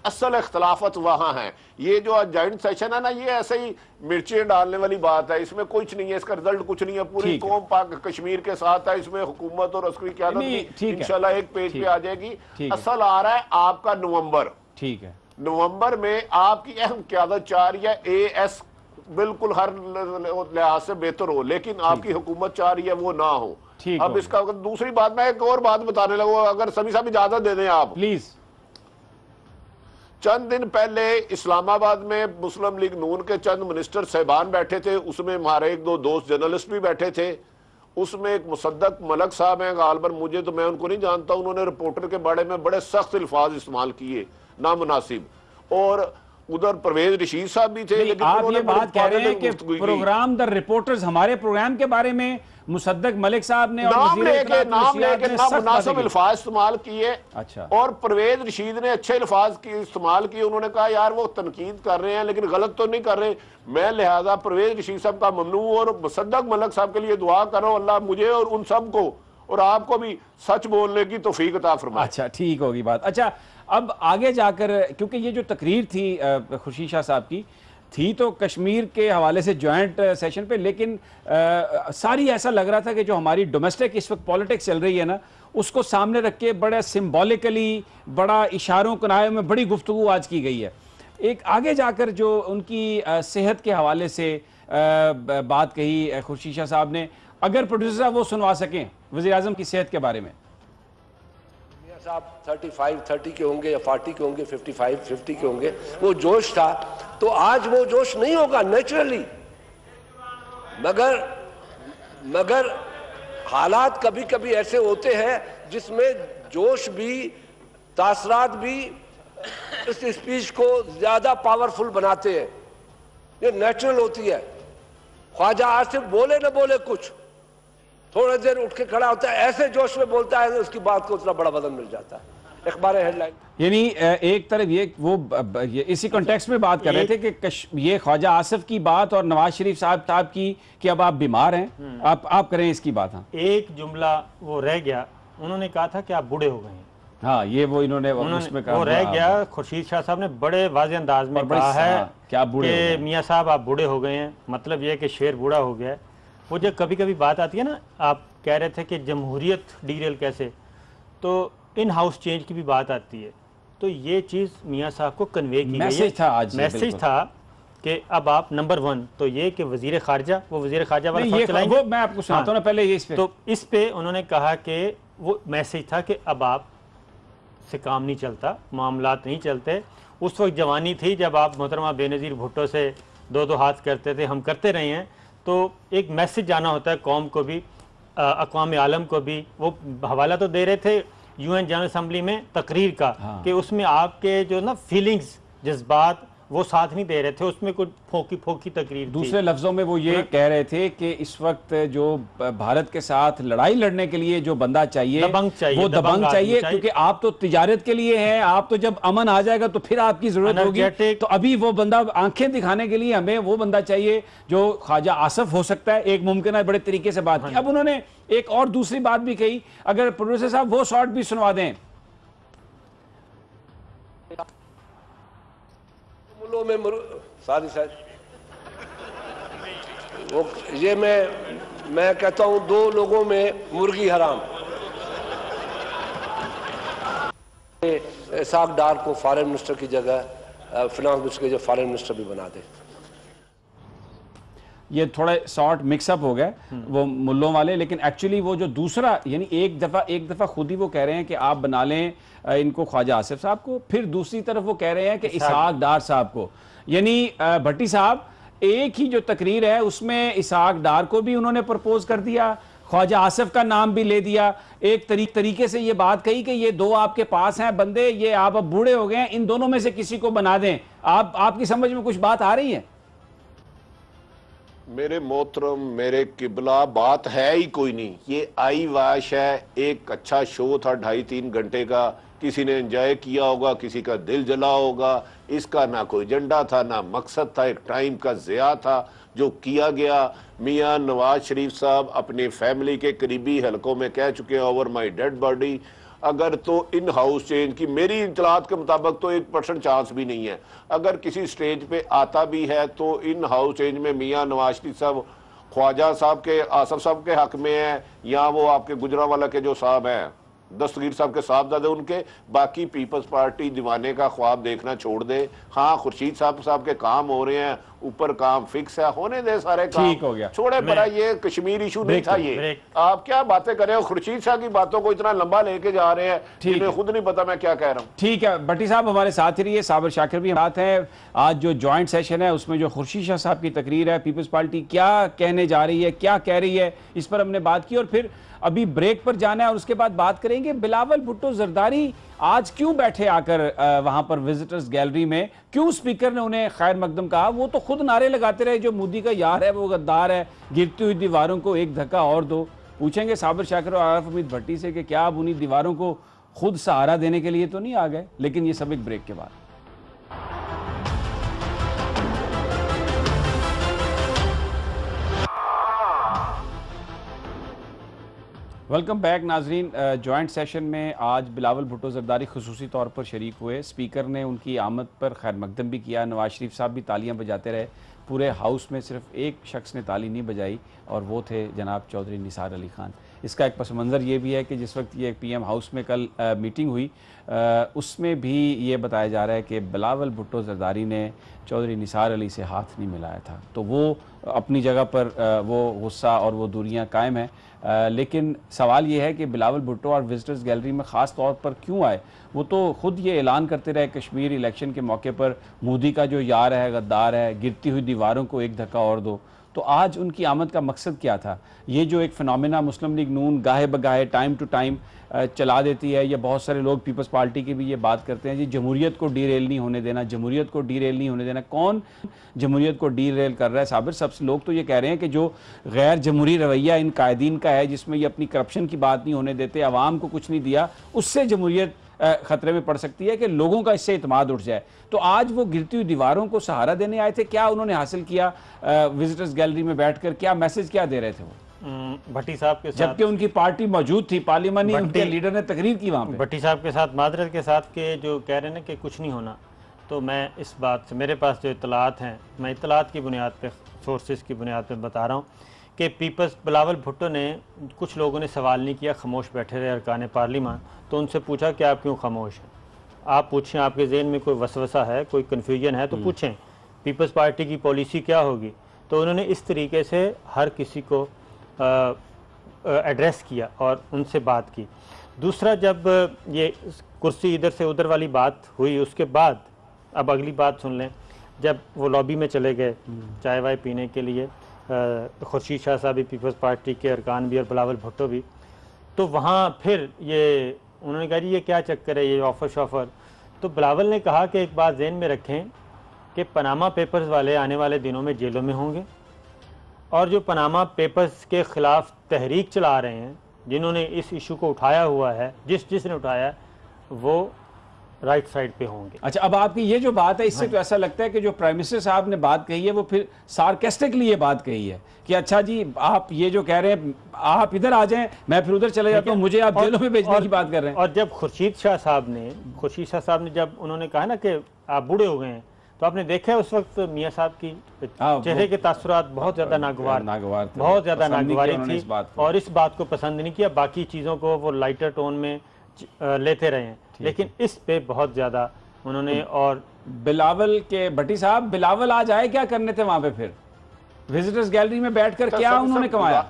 असल इख्तलाफत वहां है। ये जो आज जॉइंट सेशन है ना, ये ऐसे ही मिर्चें डालने वाली बात है, इसमें कुछ नहीं है, इसका रिजल्ट कुछ नहीं है। पूरी कौम पाक कश्मीर के साथ है, इसमें हुकूमत और अस्करी क़यादत इंशाल्लाह एक पेज पे आ जाएगी। असल आ रहा है आपका नवंबर, ठीक है, नवंबर में आपकी अहम क़यादत चाह रही है AS बिल्कुल हर लिहाज से बेहतर हो, लेकिन आपकी हुकूमत चाह रही है वो ना हो। अब इसका दूसरी बात, मैं एक और बात बताने लगूंगा, अगर सभी साहब इजाजत दे दें आप प्लीज। चंद दिन पहले इस्लामाबाद में मुस्लिम लीग नून के चंद मिनिस्टर साहबान बैठे थे, उसमें हमारे 1-2 दोस्त जर्नलिस्ट भी बैठे थे। उसमें एक मुसद्दक मलक साहब हैं, गालबन मुझे तो मैं उनको नहीं जानता, उन्होंने रिपोर्टर के बारे में बड़े सख्त अल्फाज इस्तेमाल किए, नामुनासिब। और उधर परवेज रशीद साहब भी थे। लेकिन आप ये बात कह रहे हैं कि प्रोग्राम द रिपोर्टर्स, हमारे प्रोग्राम के बारे में मुसद्दक मलिक साहब ने नाम लेके नामुनासिब अल्फाज इस्तेमाल किए। अच्छा। और परवेज रशीद ने अच्छे अल्फाज की इस्तेमाल किए। उन्होंने कहा यार वो तनकीद कर रहे हैं लेकिन गलत तो नहीं कर रहे। मैं लिहाजा परवेज रशीद साहब का ममनू और मुसद्दक मलिक साहब के लिए दुआ करो, अल्लाह मुझे और उन सबको और आपको भी सच बोलने की तौफीक अता फरमाए। अच्छा, ठीक होगी बात। अच्छा, अब आगे जाकर, क्योंकि ये जो तकरीर थी खुर्शीद शाह साहब की थी तो कश्मीर के हवाले से जॉइंट सेशन पे, लेकिन सारी ऐसा लग रहा था कि जो हमारी डोमेस्टिक इस वक्त पॉलिटिक्स चल रही है ना, उसको सामने रख के बड़ा सिम्बॉलिकली, बड़ा इशारों कनायों में बड़ी गुफ्तगू आज की गई है। एक आगे जाकर जो उनकी सेहत के हवाले से बात कही खुर्शीद शाह साहब ने, अगर प्रोड्यूसर साहब वो सुनवा सकें वज़ीर आज़म की सेहत के बारे में। साहब 35-30 के होंगे या 40 के होंगे, 55-50 के होंगे, वो जोश था, तो आज वो जोश नहीं होगा नेचुरली। मगर हालात कभी कभी ऐसे होते हैं जिसमें जोश भी, तासरात भी इस स्पीच को ज्यादा पावरफुल बनाते हैं। ये नेचुरल होती है। ख्वाजा आसिफ बोले न बोले कुछ, थोड़ी देर उठ के खड़ा होता है, ऐसे जोश में बोलता है, उसकी बात को उतना बड़ा वजन मिल जाता है। अखबार हेडलाइन। यानी एक तरफ ये इसी कॉन्टेक्स्ट में बात कर रहे थे कि ये ख्वाजा आसिफ की बात और नवाज शरीफ साहब की कि अब आप बीमार हैं, आप करें इसकी बात। हाँ, एक जुमला वो रह गया, उन्होंने कहा था कि आप बूढ़े हो गए हैं। हाँ, ये वो इन्होंने उसमें कहा, वो रह गया। खुर्शीद शाह साहब ने बड़े वाज़ेह अंदाज में कहा है कि मियाँ साहब आप बूढ़े हो गए हैं, मतलब ये कि शेर बूढ़ा हो गया है। वो जब कभी कभी बात आती है ना, आप कह रहे थे कि जमहूरियत डीरेल कैसे, तो इन हाउस चेंज की भी बात आती है, तो ये चीज़ मियाँ साहब को कन्वे की गई है। मैसेज था कि अब आप नंबर 1 तो ये कि वज़ीर ख़ारजा, वो वज़ीर ख़ारजा वाला चलाएंगे। वो मैं आपको सुनाता हूं ना पहले ये इस पे उन्होंने कहा कि वो मैसेज था कि अब आप से काम नहीं चलता, मामलात नहीं चलते। उस वक्त जवानी थी जब आप मोहतरमा बेनज़ीर भुट्टो से दो हाथ करते थे, हम करते रहे हैं। तो एक मैसेज जाना होता है कौम को भी, अक़वाम आलम को भी। वो हवाला तो दे रहे थे UN जनरल असम्बली में तकरीर का, कि उसमें आपके जो ना फीलिंग्स, जज्बात, वो साथ नहीं दे रहे थे, उसमें कुछ फोकी तकरीर। दूसरे लफ्जों में वो ये कह रहे थे कि इस वक्त जो भारत के साथ लड़ाई लड़ने के लिए जो बंदा चाहिए, वो दबंग चाहिए, क्योंकि आप तो तिजारत के लिए हैं, आप तो जब अमन आ जाएगा तो फिर आपकी जरूरत होगी, तो अभी वो बंदा आंखें दिखाने के लिए हमें वो बंदा चाहिए जो ख्वाजा आसिफ हो सकता है। एक मुमकिन है, बड़े तरीके से बात की। अब उन्होंने एक और दूसरी बात भी कही, अगर प्रोड्यूसर साहब वो शॉर्ट भी सुनवा दें। में सारी वो ये मैं कहता हूं, 2 लोगों में मुर्गी हराम। इसाक डार को फॉरेन मिनिस्टर की जगह फिनांस मिनिस्टर की जगह फॉरेन मिनिस्टर भी बना दे। ये थोड़ा शॉर्ट मिक्सअप हो गए वो मुल्लों वाले, लेकिन एक्चुअली वो जो दूसरा, यानी एक दफ़ा खुद ही वो कह रहे हैं कि आप बना लें इनको ख्वाजा आसिफ साहब को, फिर दूसरी तरफ वो कह रहे हैं कि इसाक डार साहब को। यानी भट्टी साहब एक ही जो तकरीर है उसमें इसाक डार को भी उन्होंने प्रपोज कर दिया, ख्वाजा आसिफ का नाम भी ले दिया, एक तरीके से ये बात कही कि ये 2 आपके पास हैं बंदे, ये आप अब बूढ़े हो गए हैं, इन दोनों में से किसी को बना दें। आपकी समझ में कुछ बात आ रही है? मेरे मोहतरम, मेरे किबला, बात है ही कोई नहीं। ये आई वाश है, एक अच्छा शो था 2.5-3 घंटे का, किसी ने एंजॉय किया होगा, किसी का दिल जला होगा। इसका ना कोई एजेंडा था, ना मकसद था, एक टाइम का ज़िया था जो किया गया। मियाँ नवाज शरीफ साहब अपनी फैमिली के करीबी हलकों में कह चुके हैं, ओवर माई डेड बॉडी। अगर तो इन हाउस चेंज की मेरी इतलात के मुताबिक तो 1% चांस भी नहीं है। अगर किसी स्टेज पे आता भी है तो इन हाउस चेंज में मियाँ नवाज शरीफ साहब ख्वाजा साहब के, आसफ साहब के हक में है, या वो आपके गुजरांवाला के जो साहब हैं, दस्तगीर साहब के साहबजादे उनके। बाकी पीपल्स पार्टी दीवाने का ख्वाब देखना छोड़ दे। हाँ, खुर्शीद साहब के काम हो रहे हैं, ऊपर काम फिक्स है, होने दे सारे काम, ठीक हो गया। छोड़े पड़ा, ये कश्मीर इशू नहीं था। ये आप क्या बातें कर रहे हो? खुर्शीद साहब की बातों को इतना लंबा लेके जा रहे हैं, जिन्हें खुद नहीं पता मैं क्या कह रहा हूँ। ठीक है, भट्टी साहब हमारे साथ ही रहिए, साबिर शाकिर भी साथ हैं। आज जो जॉइंट सेशन है उसमें जो खुर्शीद शाह साहब की तकरीर है, पीपल्स पार्टी क्या कहने जा रही है, क्या कह रही है, इस पर हमने बात की। और फिर अभी ब्रेक पर जाना है और उसके बाद बात करेंगे बिलावल भुट्टो जरदारी आज क्यों बैठे आकर वहां पर विजिटर्स गैलरी में, क्यों स्पीकर ने उन्हें खैर मकदम कहा। वो तो खुद नारे लगाते रहे, जो मोदी का यार है वो गद्दार है, गिरती हुई दीवारों को एक धक्का और दो। पूछेंगे साबिर शाकिर और आरिफ हमीद भट्टी से कि क्या आप उन्हीं दीवारों को खुद सहारा देने के लिए तो नहीं आ गए। लेकिन ये सब एक ब्रेक के बाद। वेलकम बैक नाजरीन। जॉइंट सेशन में आज बिलावल भुट्टो जरदारी खुसूसी तौर पर शरीक हुए। स्पीकर ने उनकी आमद पर खैर मकदम भी किया, नवाज शरीफ साहब भी तालियां बजाते रहे। पूरे हाउस में सिर्फ एक शख्स ने ताली नहीं बजाई और वो थे जनाब चौधरी निसार अली खान। इसका एक पस मंज़र ये भी है कि जिस वक्त ये PM हाउस में कल मीटिंग हुई उसमें भी ये बताया जा रहा है कि बिलावल भुट्टो जरदारी ने चौधरी निसार अली से हाथ नहीं मिलाया था। तो वो अपनी जगह पर वो गुस्सा और वो दूरियां कायम हैं, लेकिन सवाल ये है कि बिलावल भुट्टो और विजिटर्स गैलरी में ख़ास तौर पर क्यों आए। वो तो ख़ुद ये ऐलान करते रहे कश्मीर इलेक्शन के मौके पर मोदी का जो यार है, गद्दार है, गिरती हुई दीवारों को एक धक्का और दो। तो आज उनकी आमद का मकसद क्या था? ये जो एक फिनोमेना मुस्लिम लीग नून गाहे बगाहे टाइम टू टाइम चला देती है, या बहुत सारे लोग पीपल्स पार्टी की भी ये बात करते हैं जी जमहूरियत को डीरेल नहीं होने देना, जमहूरियत को डीरेल नहीं होने देना। कौन जमहूरियत को डीरेल कर रहा है साबिर? सबसे लोग तो ये कह रहे हैं कि जो गैर जमहूरी रवैया इन कायदीन का है, जिसमें ये अपनी करप्शन की बात नहीं होने देते, आवाम को कुछ नहीं दिया, उससे जमहूरियत खतरे में पड़ सकती है कि लोगों का इससे इत्मीनान उठ जाए। तो आज वो गिरती हुई दीवारों को सहारा देने आए थे। क्या उन्होंने हासिल किया विजिटर्स गैलरी में बैठकर? क्या मैसेज क्या दे रहे थे वो भट्टी साहब के साथ? जबकि उनकी पार्टी मौजूद थी, पार्लियामानी उनके लीडर ने तकरीर की वहाँ पे। भट्टी साहब के साथ मादरत के साथ के जो कह रहे हैं ना कि कुछ नहीं होना, तो मैं इस बात से, मेरे पास जो इतलात हैं, मैं इतलात की बुनियाद पे, सोर्सेज की बुनियाद पे बता रहा हूँ कि पीपल्स बिलावल भुट्टो ने, कुछ लोगों ने सवाल नहीं किया, खामोश बैठे रहे अरकान पार्लियामान। तो उनसे पूछा कि आप क्यों खामोश हैं? आप पूछें, आपके जहन में कोई वसवसा है, कोई कन्फ्यूजन है तो पूछें, पीपल्स पार्टी की पॉलिसी क्या होगी। तो उन्होंने इस तरीके से हर किसी को एड्रेस किया और उनसे बात की। दूसरा, जब ये कुर्सी इधर से उधर वाली बात हुई, उसके बाद अब अगली बात सुन लें। जब वो लॉबी में चले गए चाय वाय पीने के लिए, खुर्शीद शाह साहब भी, पीपल्स पार्टी के अरकान भी और बिलावल भुट्टो भी, तो वहाँ फिर ये उन्होंने कहा जी ये क्या चक्कर है, ये ऑफ़र शॉफ़र। तो बिलावल ने कहा कि एक बात जहन में रखें कि पनामा पेपर्स वाले आने वाले दिनों में जेलों में होंगे, और जो पनामा पेपर्स के ख़िलाफ़ तहरीक चला रहे हैं, जिन्होंने इस इशू को उठाया हुआ है, जिसने उठाया, वो राइट साइड पे होंगे। अच्छा, अब आपकी ये जो बात है, इससे तो ऐसा लगता है कि जो प्राइम मिनिस्टर साहब ने बात कही है वो फिर सार्केस्टिकली ये बात कही है कि अच्छा जी आप ये जो कह रहे हैं आप इधर आ जाएं, मैं फिर उधर चले जाता हूँ, मुझे आप जेलों में भेजने की बात कर रहे हैं। और जब खुर्शीद शाह साहब ने जब उन्होंने कहा ना कि आप बूढ़े हो गए हैं, तो आपने देखा है उस वक्त मियाँ साहब की चेहरे के तासुरात बहुत ज़्यादा नागवार बहुत ज़्यादा नागवारी थी, और इस बात को पसंद नहीं किया। बाकी चीज़ों को वो लाइटर टोन में लेते रहे हैं, लेकिन इस पे बहुत ज़्यादा उन्होंने। और बिलावल के भट्टी साहब, बिलावल आज आए क्या करने थे वहाँ पे? फिर विजिटर्स गैलरी में बैठकर क्या उन्होंने कमाया?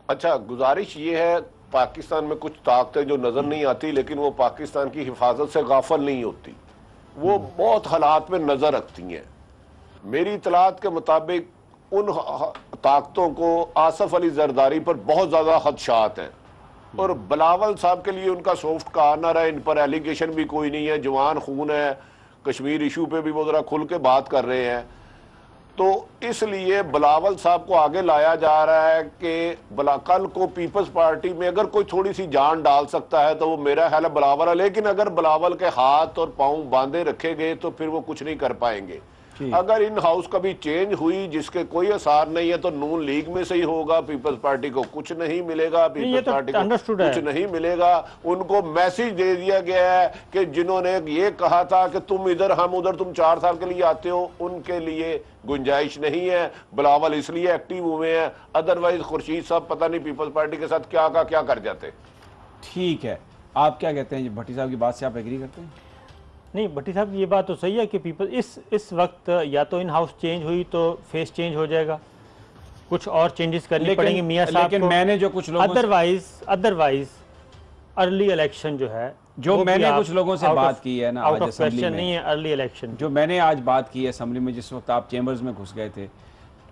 अच्छा, गुजारिश ये है, पाकिस्तान में कुछ ताकतें जो नजर नहीं आती, लेकिन वो पाकिस्तान की हिफाजत से गाफिल नहीं होती, वो बहुत हालात में नजर रखती हैं। मेरी इतलात के मुताबिक उन ताकतों को आसफ अली जरदारी पर बहुत ज्यादा खदशात हैं, और बिलावल साहब के लिए उनका सॉफ्ट कॉर्नर है, इन पर एलिगेशन भी कोई नहीं है, जवान खून है, कश्मीर इशू पे भी वो जरा खुल के बात कर रहे हैं। तो इसलिए बिलावल साहब को आगे लाया जा रहा है कि कल को पीपल्स पार्टी में अगर कोई थोड़ी सी जान डाल सकता है तो वो मेरा ख्याल है बिलावल है, लेकिन अगर बिलावल के हाथ और पांव बांधे रखे गए तो फिर वो कुछ नहीं कर पाएंगे। अगर इन हाउस कभी चेंज हुई जिसके कोई असर नहीं है तो नून लीग में से ही होगा, पीपल्स पार्टी को कुछ नहीं मिलेगा, पीपल्स पार्टी को कुछ नहीं मिलेगा। उनको मैसेज दे दिया गया है कि जिन्होंने ये कहा था कि तुम इधर हम उधर, तुम 4 साल के लिए आते हो, उनके लिए गुंजाइश नहीं है। बिलावल इसलिए एक्टिव हुए हैं, अदरवाइज खुर्शीद साहब पता नहीं पीपल्स पार्टी के साथ क्या का क्या कर जाते। ठीक है, आप क्या कहते हैं? भट्टी साहब की बात से आप एग्री करते हैं? नहीं, भट्टी साहब ये बात तो सही है कि पीपल इस वक्त या तो इन हाउस चेंज हुई तो फेस चेंज हो जाएगा, कुछ और चेंजेस करनी पड़ेंगे मियाँ साहब को। लेकिन मैंने जो कुछ लोगों अदरवाइज अर्ली इलेक्शन जो है, जो मैंने कुछ लोगों से बात की है ना, आउट ऑफ क्वेश्चन नहीं है अर्ली इलेक्शन। जो मैंने आज बात की है असेंबली में, जिस वक्त आप चैम्बर्स में घुस गए थे,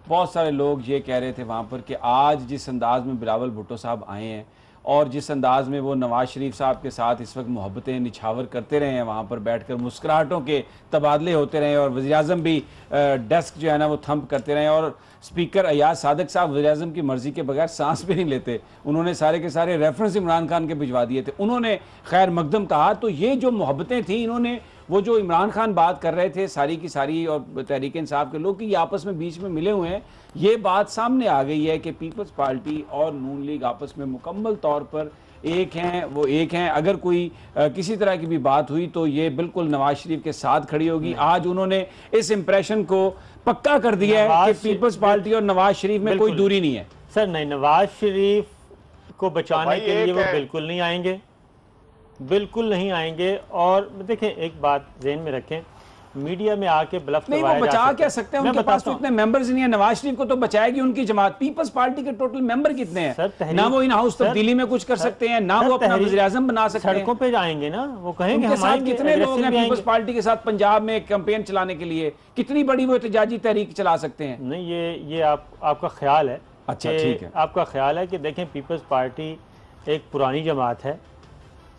बहुत सारे लोग ये कह रहे थे वहाँ पर कि आज जिस अंदाज में बिलावल भुट्टो साहब आए हैं और जिस अंदाज में वो नवाज शरीफ साहब के साथ इस वक्त मोहब्बतें निछावर करते रहे हैं, वहाँ पर बैठकर मुस्कुराहटों के तबादले होते रहे, और वज़ीर-ए-आज़म भी डेस्क जो है ना वो थंप करते रहे, और स्पीकर अयाज सादिक साहब वज़ीर-ए-आज़म की मर्ज़ी के बगैर सांस भी नहीं लेते, उन्होंने सारे के सारे रेफरेंस इमरान खान के भिजवा दिए थे, उन्होंने खैर मकदम कहा। तो ये जो मोहब्बतें थी, इन्होंने वो जो इमरान खान बात कर रहे थे सारी की सारी, और तहरीक इंसाफ के लोग कि ये आपस में बीच में मिले हुए हैं, ये बात सामने आ गई है कि पीपल्स पार्टी और नून लीग आपस में मुकम्मल तौर पर एक हैं, वो एक हैं। अगर कोई किसी तरह की भी बात हुई तो ये बिल्कुल नवाज शरीफ के साथ खड़ी होगी। आज उन्होंने इस इंप्रेशन को पक्का कर दिया है कि पीपल्स पार्टी और नवाज शरीफ में कोई दूरी नहीं है। सर नहीं, नवाज शरीफ को बचाने के लिए वो बिल्कुल नहीं आएंगे, बिल्कुल नहीं आएंगे। और देखें, एक बात ज़हन में रखें, मीडिया में आके ब्लफ नहीं, वो बचा क्या सकते हैं, उनके पास तो इतने मेंबर्स नहीं है। नवाज शरीफ को तो बचाएगी उनकी जमात। पीपल्स पार्टी के टोटल मेंबर कितने हैं? ना वो इन हाउस तब्दीली में कुछ कर सकते हैं, ना वो अपना वज़ीर आज़म बना सकते हैं। सड़कों पे जाएंगे ना, वो कहेंगे उनके साथ कितने लोग हैं पीपल्स पार्टी के साथ पंजाब में कैंपेन चलाने के लिए? कितनी बड़ी वो एहतजाजी तहरीक चला सकते हैं? नहीं, ये आपका ख्याल है। अच्छा, ठीक है, आपका ख्याल है कि देखें, पीपल्स पार्टी एक पुरानी जमात है,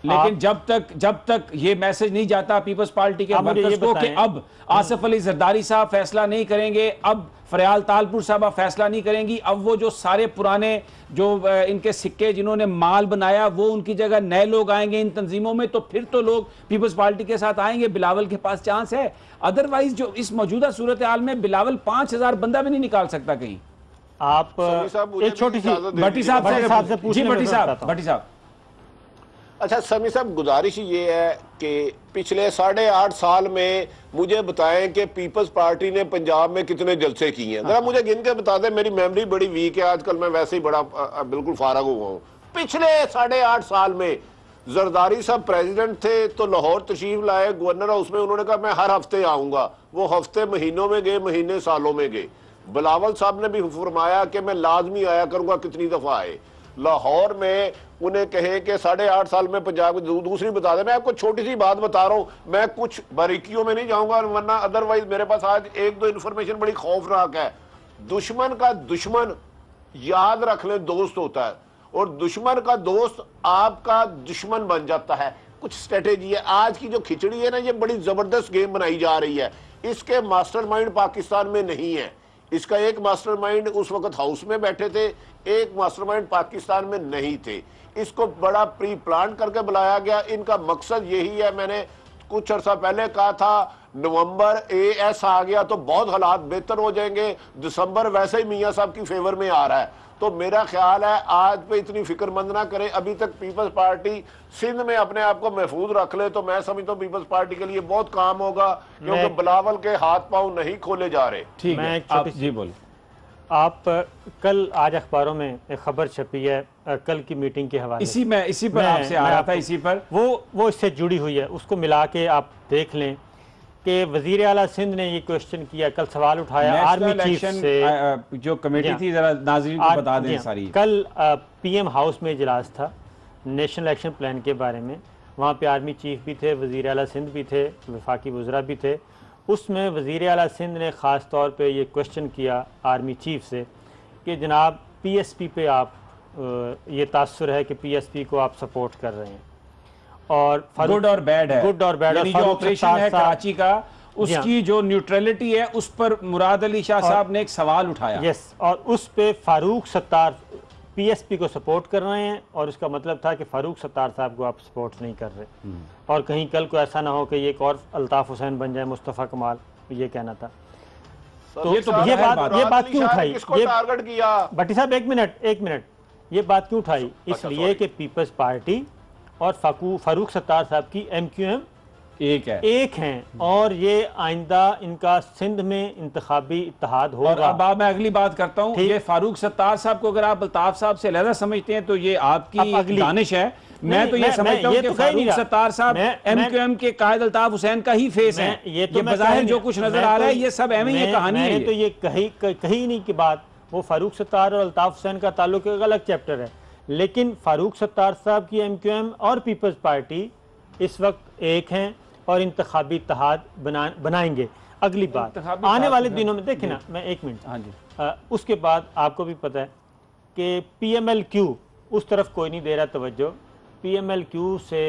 लेकिन जब तक ये मैसेज नहीं जाता पीपल्स पार्टी के वर्कर्स को कि अब आसिफ अली जरदारी साहब फैसला नहीं करेंगे, अब फरियाल तालपुर साहब फैसला नहीं करेंगी, अब वो जो सारे पुराने जो इनके सिक्के जिन्होंने माल बनाया वो उनकी जगह नए लोग आएंगे इन तंजीमों में, तो फिर तो लोग पीपल्स पार्टी के साथ आएंगे। बिलावल के पास चांस है। अदरवाइज जो इस मौजूदा सूरत हाल में बिलावल 5000 बंदा भी नहीं निकाल सकता कहीं। आप एक छोटी सी भट्टी साहब से पूछिए। भट्टी साहब, अच्छा समी साहब, गुजारिश ये है कि पिछले 8.5 साल में मुझे बताएं कि पीपल्स पार्टी ने पंजाब में कितने जलसे किए हैं। जरा मुझे गिन के बता दें, मेरी मेमोरी बड़ी वीक है आजकल, मैं वैसे ही बड़ा बिल्कुल फारग हुआ हूँ। पिछले 8.5 साल में जरदारी साहब प्रेसिडेंट थे तो लाहौर तशरीफ लाए गवर्नर हाउस में, उन्होंने कहा मैं हर हफ्ते आऊंगा। वो हफ्ते महीनों में गए, महीने सालों में गए। बिलावल साहब ने भी फरमाया कि मैं लाजमी आया करूंगा, कितनी दफा आए। लाहौर में उन्हें कहे कि 8.5 साल में पंजाब की दूसरी बता दें। मैं आपको छोटी सी बात बता रहा हूं, मैं कुछ बारीकियों में नहीं जाऊंगा वरना अदरवाइज मेरे पास आज 1-2 इन्फॉर्मेशन बड़ी खौफनाक है। दुश्मन का दुश्मन याद रख ले दोस्त होता है, और दुश्मन का दोस्त आपका दुश्मन बन जाता है। कुछ स्ट्रेटेजी है। आज की जो खिचड़ी है ना, ये बड़ी जबरदस्त गेम बनाई जा रही है। इसके मास्टरमाइंड पाकिस्तान में नहीं है। इसका एक मास्टरमाइंड उस वक्त हाउस में बैठे थे, एक मास्टरमाइंड पाकिस्तान में नहीं थे। इसको बड़ा प्री प्लान करके बुलाया गया। इनका मकसद यही है। मैंने कुछ अर्सा पहले कहा था नवंबर AS आ गया तो बहुत हालात बेहतर हो जाएंगे, दिसंबर वैसे ही मियां साहब की फेवर में आ रहा है। तो मेरा ख्याल है आज पे इतनी फिक्रमंद ना करें। अभी तक पीपल्स पार्टी सिंध में अपने आप को महफूज रख ले तो मैं समझता हूँ पीपल्स पार्टी के लिए बहुत काम होगा, क्योंकि बिलावल के हाथ पांव नहीं खोले जा रहे। ठीक है, आप जी बोल। आप कल आज अखबारों में एक खबर छपी है कल की मीटिंग के हवाले, इसी पर आपसे आ रहा था। इसी पर वो इससे जुड़ी हुई है, उसको मिला के आप देख लें कि वजीर आला सिंध ने ये क्वेश्चन किया, कल सवाल उठाया आर्मी चीफ से। जो कमेटी थी, जरा नाज़रीन को बता दें सारी। कल PM हाउस में इजलास था नेशनल एक्शन प्लान के बारे में। वहाँ पे आर्मी चीफ भी थे, वजीर आला सिंध भी थे, वफाकी वज़रा भी थे। उसमें वज़ीर आला सिंध ने ख़ास तौर पे ये क्वेश्चन किया आर्मी चीफ से कि जनाब PSP पे आप ये तासुर है कि PSP को आप सपोर्ट कर रहे हैं, और गुड और बैड है, गुड और बैड, जो ऑपरेशन है कराची का उसकी जो न्यूट्रलिटी है उस पर मुराद अली शाह साहब ने एक सवाल उठाया। यस, और उस पे फारूक सत्तार PSP को सपोर्ट कर रहे हैं, और इसका मतलब था कि फारूक सत्तार साहब को आप सपोर्ट नहीं कर रहे, और कहीं कल को ऐसा ना हो कि ये एक और अल्ताफ हुसैन बन जाए, मुस्तफ़ा कमाल, ये कहना था। तो ये बात क्यों उठाई, ये टारगेट किया भट्टी साहब? एक मिनट, ये बात क्यों उठाई? इसलिए कि पीपल्स पार्टी और फारूक सत्तार साहब की MQM एक हैं, और ये आइंदा इनका सिंध में इंतखाबी इत्तेहाद होगा। और अब मैं अगली बात करता हूँ। ये फारूक सत्तार साहब को अगर आप अल्ताफ साहब से अलग समझते हैं तो ये आपकी दानिश है। मैं तो ये समझता हूँ कि फारूक सत्तार साहब MQM के कायद अल्ताफ हुसैन का ही फेस है। ये बज़ाहिर जो कुछ नजर आ रहा है ये सब एम ही कहानी है। तो ये कही नहीं की बात, वो फारूक सत्तार और अल्ताफ हुसैन का ताल्लुक एक अलग चैप्टर है, लेकिन फारूक सत्तार साहब की MQM और पीपल्स पार्टी इस वक्त एक हैं और इंतखाबी इत्तेहाद बनाएंगे। अगली बात आने वाले दिनों में देखें ना, मैं एक मिनट, हाँ जी, उसके बाद आपको भी पता है कि PMLQ उस तरफ कोई नहीं दे रहा तवज्जो। PMLQ से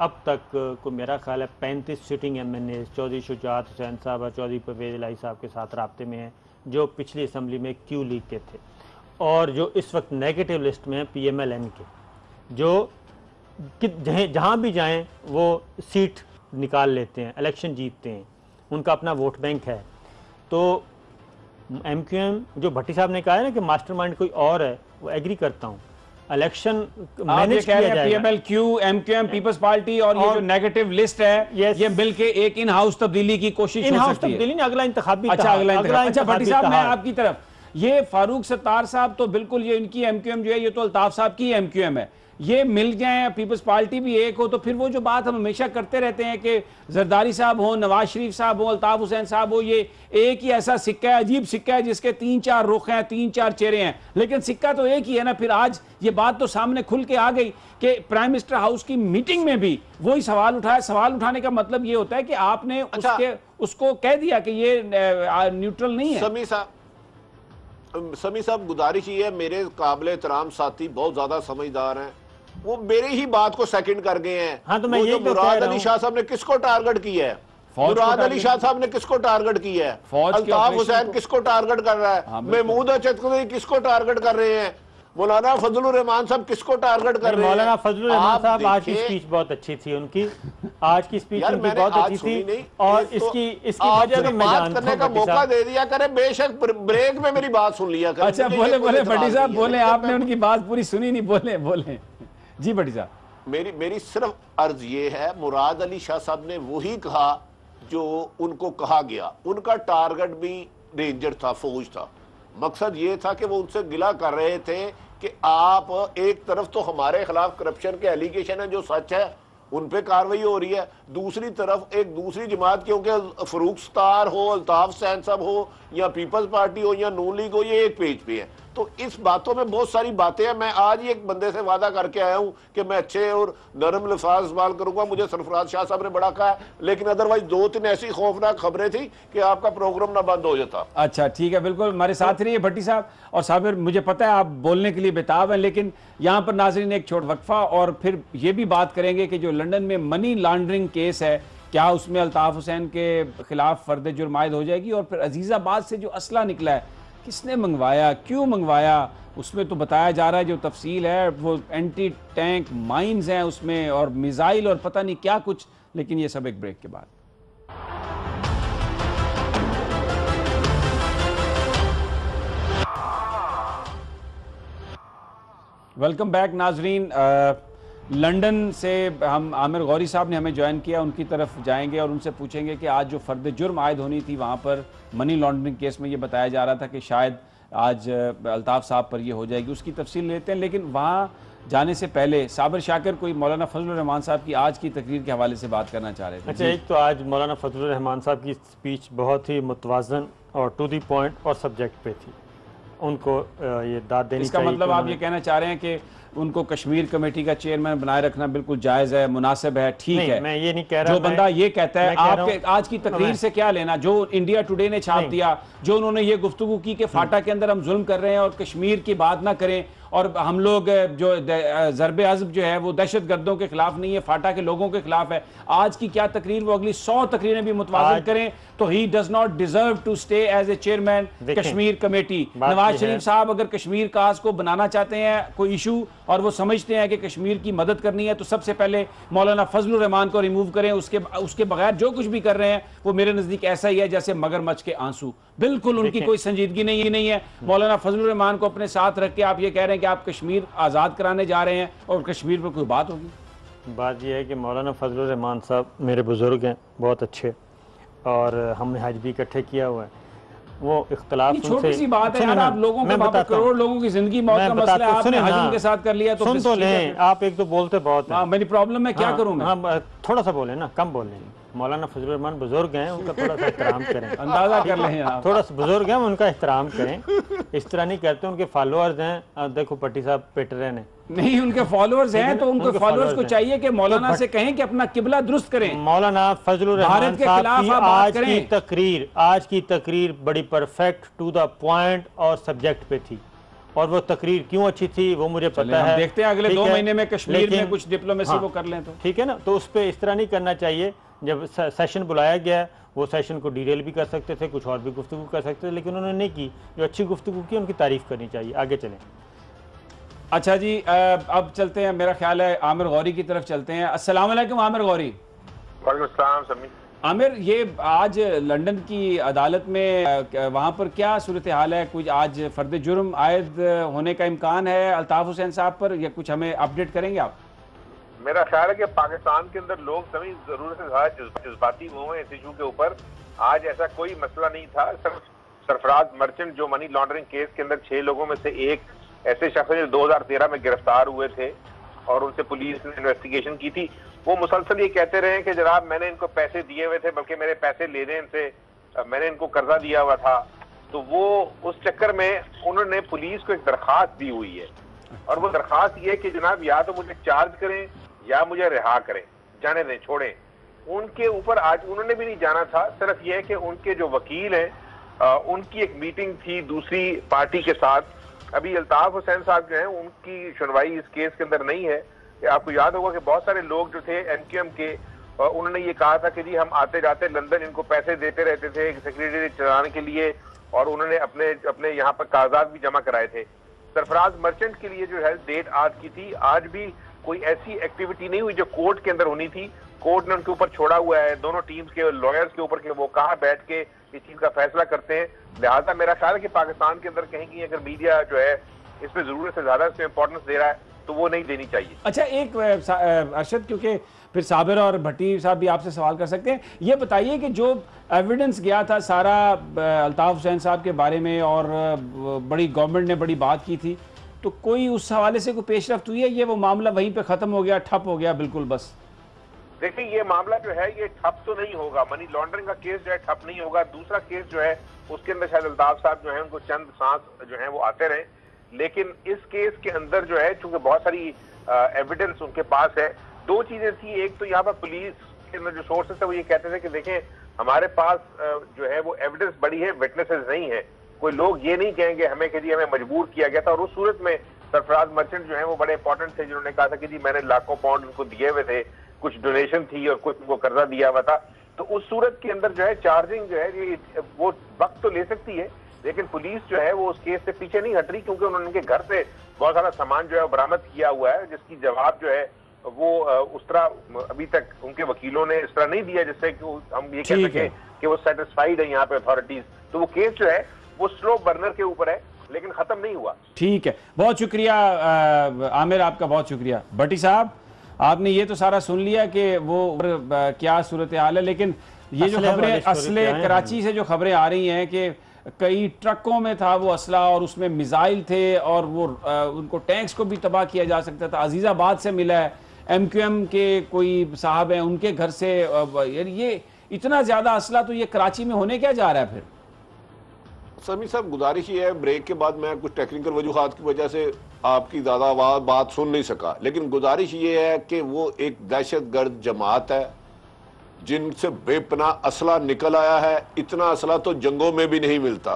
अब तक को मेरा ख्याल है 35 सिटिंग MNA चौधरी शुजात हुसैन साहब और चौधरी परवेज इलाही साहब के साथ राब्ते में हैं, जो पिछली असम्बली में Q लीग के थे, और जो इस वक्त नेगेटिव लिस्ट में हैं PMLN के, जो जहाँ भी जाएं वो सीट निकाल लेते हैं, इलेक्शन जीतते हैं, उनका अपना वोट बैंक है। तो MQM जो भट्टी साहब ने कहा है ना कि मास्टरमाइंड कोई और है, वो एग्री करता हूँ। इलेक्शन मैनेज किया जाएगा। PMLQ, MQM, पीपल्स पार्टी और ये जो नेगेटिव लिस्ट है, ये मिलके एक इन हाउस तब्दीली की कोशिश हो सकती है। तब्दीली नहीं, अगला इंतखाबी। अच्छा, अगला इंतखाब। अच्छा भट्टी साहब, मैं आपकी तरफ ये फारूक सत्तार साहब तो बिल्कुल, ये इनकी MQM जो है, ये तो अल्ताफ साहब की MQM है, ये मिल जाए, पीपल्स पार्टी भी एक हो, तो फिर वो जो बात हम हमेशा करते रहते हैं कि जरदारी साहब हो, नवाज शरीफ साहब हो, अल्ताफ हुसैन साहब हो, ये एक ही ऐसा सिक्का है, अजीब सिक्का है जिसके 3-4 रुख हैं, 3-4 चेहरे हैं, लेकिन सिक्का तो एक ही है ना। फिर आज ये बात तो सामने खुल के आ गई कि प्राइम मिनिस्टर हाउस की मीटिंग में भी वही सवाल उठाया। सवाल उठाने का मतलब ये होता है कि आपने उसको कह दिया कि ये न्यूट्रल नहीं है। समी साहब गुजारिश ही है, मेरे काबिल एहतराम साथी बहुत ज्यादा समझदार हैं, वो मेरी ही बात को सेकंड कर गए हैं। हाँ, तो मैं वो जो मुराद अली शाह साहब ने किसको टारगेट किया है, मुराद अली शाह साहब ने किसको टारगेट किया है, अल्ताफ हुसैन किसको टारगेट कर रहा है, महमूद चौधरी किसको टारगेट कर रहे हैं, मौलाना फजलुर रहमान साहब किसको टारगेट कर रहे हैं। मौलाना फजलुर रहमान साहब आज की स्पीच बहुत अच्छी थी उनकी, आज की स्पीच उनकी बहुत अच्छी थी, और इसकी वजह तो मैं जानता करने का मौका दे दिया करें, बेशक ब्रेक में मेरी बात सुन लिया करें। अच्छा बोले भट्टी साहब बोले, आपने उनकी बात पूरी सुनी नहीं, बोले जी भट्टी साहब। मेरी सिर्फ अर्ज ये है, मुराद अली शाह साहब ने वही कहा जो उनको कहा गया, उनका टारगेट भी रेंजर था, फौज था। मकसद ये था कि वो उनसे गिला कर रहे थे कि आप एक तरफ तो हमारे खिलाफ करप्शन के एलिगेशन है जो सच है उन पे कार्रवाई हो रही है, दूसरी तरफ एक दूसरी जमात, क्योंकि फरूक सत्तार हो, अल्ताफ हुसैन साहब हो, या पीपल्स पार्टी हो, या नून लीग हो, ये एक पेज पे है। तो इस बातों में बहुत सारी बातें हैं। मैं आज ही एक बंदे से वादा करके आया हूं कि मैं अच्छे और नरम लफाज इस्तेमाल करूंगा, मुझे सरफराज शाह साहब ने बड़ा कहा है, लेकिन अदरवाइज 2-3 ऐसी खौफनाक खबरें थी कि आपका प्रोग्राम ना बंद हो जाता। अच्छा ठीक है, बिल्कुल हमारे साथ रहिए भट्टी साहब। और साबिर, मुझे पता है आप बोलने के लिए बेताब हैं, लेकिन यहाँ पर नाज़रीन एक छोट वक्फा, और फिर ये भी बात करेंगे कि जो लंदन में मनी लॉन्ड्रिंग केस है, क्या उसमें अल्ताफ हुसैन के खिलाफ फर्द जुर्म आयद हो जाएगी, और फिर अजीज़ाबाद से जो असला निकला है किसने मंगवाया, क्यों मंगवाया, उसमें तो बताया जा रहा है जो तफसील है वो एंटी टैंक माइंस हैं उसमें, और मिसाइल और पता नहीं क्या कुछ। लेकिन ये सब एक ब्रेक के बाद। वेलकम बैक नाजरीन। लंदन से हम आमिर गौरी साहब ने हमें ज्वाइन किया, उनकी तरफ जाएंगे और उनसे पूछेंगे कि आज जो फर्द जुर्म आयद होनी थी वहाँ पर मनी लॉन्ड्रिंग केस में, ये बताया जा रहा था कि शायद आज अल्ताफ साहब पर ये हो जाएगी, उसकी तफसील लेते हैं। लेकिन वहाँ जाने से पहले साबिर शाकिर कोई मौलाना फजलुर रहमान साहब की आज की तकरीर के हवाले से बात करना चाह रहे थे। अच्छा, एक तो आज मौलाना फजलुर रहमान साहब की स्पीच बहुत ही मुतवाज़न और टू दी पॉइंट और सब्जेक्ट पे थी, उनको ये दाद देनी इसका चाहिए। मतलब आप ये कहना चाह रहे हैं कि उनको कश्मीर कमेटी का चेयरमैन बनाए रखना बिल्कुल जायज़ है, मुनासिब है, ठीक है। मैं ये नहीं कह रहा, जो बंदा ये कहता है, आपके आज की तकरीर से क्या लेना, जो इंडिया टुडे ने छाप दिया, जो उन्होंने ये गुफ्तगू की कि फाटा के अंदर हम जुल्म कर रहे हैं और कश्मीर की बात ना करें, और हम लोग जो ज़रबे अज़ब जो है वो दहशत गर्दों के खिलाफ नहीं है, फाटा के लोगों के खिलाफ है। आज की क्या तकरीर, वो अगली 100 तकरीरें भी मुतवाज़न करें तो he does not deserve to stay as a chairman Kashmir committee. Nawaz Sharif साहब अगर कश्मीर काज को बनाना चाहते हैं कोई इशू, और वो समझते हैं कि कश्मीर की मदद करनी है, तो सबसे पहले मौलाना फजलुर रहमान को रिमूव करें। उसके बगैर जो कुछ भी कर रहे हैं वो मेरे नज़दीक ऐसा ही है जैसे मगरमच्छ के आंसू, बिल्कुल उनकी कोई संजीदगी नहीं है। मौलाना फजलुर रहमान को अपने साथ रख के आप ये कह रहे हैं कि आप कश्मीर आज़ाद कराने जा रहे हैं और कश्मीर पर कोई बात होगी? बात यह है कि मौलाना फजलुर रहमान साहब मेरे बुजुर्ग हैं, बहुत अच्छे, और हमने हज भी इकट्ठे किया हुआ है। वो इख्तलाफ छोटी सी बात है यार, आप लोगों को करोड़ लोगों की जिंदगी मौत का मसला है, आपने हज के साथ कर लिया तो सुन तो लें। आप एक तो बोलते बहुत हैं। मेरी प्रॉब्लम है, क्या करूं मैं? हाँ, थोड़ा सा बोले ना, कम बोलें। मौलाना फजलुर रहमान बुजुर्ग हैं, उनका थोड़ा सा एहतराम करें। अंदाजा कर लें आप, थोड़ा सा बुजुर्ग हैं, उनका एहतराम करें। इस तरह नहीं करते, उनके फॉलोअर्स हैं। देखो पट्टी साहब पिट रहे हैं, नहीं उनके फॉलोअर्स हैं तो उनके फॉलोअर्स को चाहिए कि मौलाना से कहें कि अपना किबला दुरुस्त करें। मौलाना फजलुर रहमान साहब की आज की तकरीर बड़ी परफेक्ट, टू द पॉइंट और सब्जेक्ट पे थी, और वो तकरीर क्यों अच्छी थी वो मुझे पता है। देखते हैं अगले 2 महीने में कश्मीर में कुछ डिप्लोमेसी वो कर लें तो ठीक है ना। तो उस पर इस तरह नहीं करना चाहिए। जब सेशन बुलाया गया, वो सेशन को डिटेल भी कर सकते थे, कुछ और भी गुफ्तगू कर सकते थे, लेकिन उन्होंने नहीं की। जो अच्छी गुफ्तगू की उनकी तारीफ करनी चाहिए। आगे चलें। अच्छा जी, अब चलते हैं, मेरा ख्याल है आमिर गौरी की तरफ चलते हैं। अस्सलाम वालेकुम आमिर गौरी। वालेकुम। आमिर, ये आज लंदन की अदालत में वहाँ पर क्या सूरत हाल है? कुछ आज फर्द जुर्म आयद होने का इम्कान है अल्ताफ हुसैन साहब पर, या कुछ हमें अपडेट करेंगे आप? मेरा ख्याल है कि पाकिस्तान के अंदर लोग सभी जरूरत से ज्यादा जज्बाती हुए हैं इस इशू के ऊपर। आज ऐसा कोई मसला नहीं था, सिर्फ सरफराज मर्चेंट जो मनी लॉन्ड्रिंग केस के अंदर 6 लोगों में से एक ऐसे शख्स जो 2013 में गिरफ्तार हुए थे और उनसे पुलिस ने इन्वेस्टिगेशन की थी, वो मुसलसल ये कहते रहे कि जनाब मैंने इनको पैसे दिए हुए थे, बल्कि मेरे पैसे लेने इनसे, मैंने इनको कर्जा दिया हुआ था। तो वो उस चक्कर में उन्होंने पुलिस को एक दरखास्त दी हुई है, और वो दरखास्त ये कि जनाब या तो मुझे चार्ज करें या मुझे रिहा करें, जाने दें, छोड़ें। उनके ऊपर आज उन्होंने भी नहीं जाना था, सिर्फ ये है कि उनके जो वकील हैं उनकी एक मीटिंग थी दूसरी पार्टी के साथ। अभी अल्ताफ हुसैन साहब जो हैं उनकी सुनवाई इस केस के अंदर नहीं है। आपको याद होगा कि बहुत सारे लोग जो थे MQM के, उन्होंने ये कहा था कि जी हम आते जाते लंदन इनको पैसे देते रहते थे सेक्रेटरी चलाने के लिए, और उन्होंने अपने अपने यहाँ पर कागजात भी जमा कराए थे। सरफराज मर्चेंट के लिए जो है डेट आज की थी, आज भी कोई ऐसी एक्टिविटी नहीं हुई जो कोर्ट के अंदर होनी थी। कोर्ट ने उनके ऊपर छोड़ा हुआ है, दोनों टीम्स के लॉयर्स के ऊपर, के वो कहाँ बैठ के इस चीज का फैसला करते हैं। लिहाजा मेरा ख्याल है कि पाकिस्तान के अंदर कहीं कहीं अगर मीडिया जो है इसमें जरूरत से ज्यादा इसमें इंपॉर्टेंस दे रहा है तो वो नहीं देनी चाहिए। अच्छा, एक अरशद, क्योंकि फिर साबिर और भट्टी साहब भी आपसे सवाल कर सकते हैं, ये बताइए कि जो एविडेंस गया था सारा अल्ताफ हुसैन साहब के बारे में और बड़ी गवर्नमेंट ने बड़ी बात की थी, तो कोई उस हवाले से कोई पेशरफ्त हुई है? ये वो मामला वहीं पे ख़त्म हो गया, ठप हो गया बिल्कुल बस? देखिए, ये मामला जो है ये ठप तो नहीं होगा, मनी लॉन्ड्रिंग का केस जो है ठप नहीं होगा। दूसरा केस जो है उसके अंदर शायद अल्ताफ साहब जो है उनको चंद सांस जो है वो आते रहे, लेकिन इस केस के अंदर जो है चूंकि बहुत सारी एविडेंस उनके पास है। दो चीजें थी, एक तो यहाँ पर पुलिस के अंदर जो सोर्सेस है वो ये कहते थे कि देखें हमारे पास जो है वो एविडेंस बड़ी है, विटनेसेस नहीं है, कोई लोग ये नहीं कहेंगे हमें कि जी हमें मजबूर किया गया था। और उस सूरत में सरफराज मर्चेंट जो है वो बड़े इंपॉर्टेंट थे, जिन्होंने कहा था कि जी मैंने लाखों पाउंड उनको दिए हुए थे, कुछ डोनेशन थी और कुछ उनको कर्जा दिया हुआ था। तो उस सूरत के अंदर जो है चार्जिंग जो है ये वो वक्त तो ले सकती है, लेकिन पुलिस जो है वो उस केस से पीछे नहीं हट रही, क्योंकि उन्होंने उनके घर से बहुत सारा सामान जो है बरामद किया हुआ है, जिसकी जवाब जो है वो उस तरह अभी तक उनके वकीलों ने इस तरह नहीं दिया जिससे कि हम ये कह सकें कि वो सेटिस्फाइड है यहाँ पे अथॉरिटीज। तो वो केस जो है वो स्लो बर्नर के ऊपर है, लेकिन खत्म नहीं हुआ। ठीक है, बहुत शुक्रिया आमिर, आपका बहुत शुक्रिया। भट्टी साहब, आपने ये तो सारा सुन लिया कि वो क्या सूरत हाल है, लेकिन ये जो खबरें असले कराची से जो खबरें आ रही हैं कि कई ट्रकों में था वो असला और उसमें मिसाइल थे और वो उनको टैंक्स को भी तबाह किया जा सकता था, अजीज़ाबाद से मिला है, MQM के कोई साहब हैं उनके घर से, ये इतना ज़्यादा असला तो ये कराची में होने क्या जा रहा है? फिर समी साहब, गुजारिश ये है, ब्रेक के बाद मैं कुछ टेक्निकल वजूहात की वजह से आपकी ज़्यादा बात सुन नहीं सका, लेकिन गुजारिश ये है कि वो एक दहशतगर्द जमात है जिनसे बेपना असला निकल आया है। इतना असला तो जंगों में भी नहीं मिलता।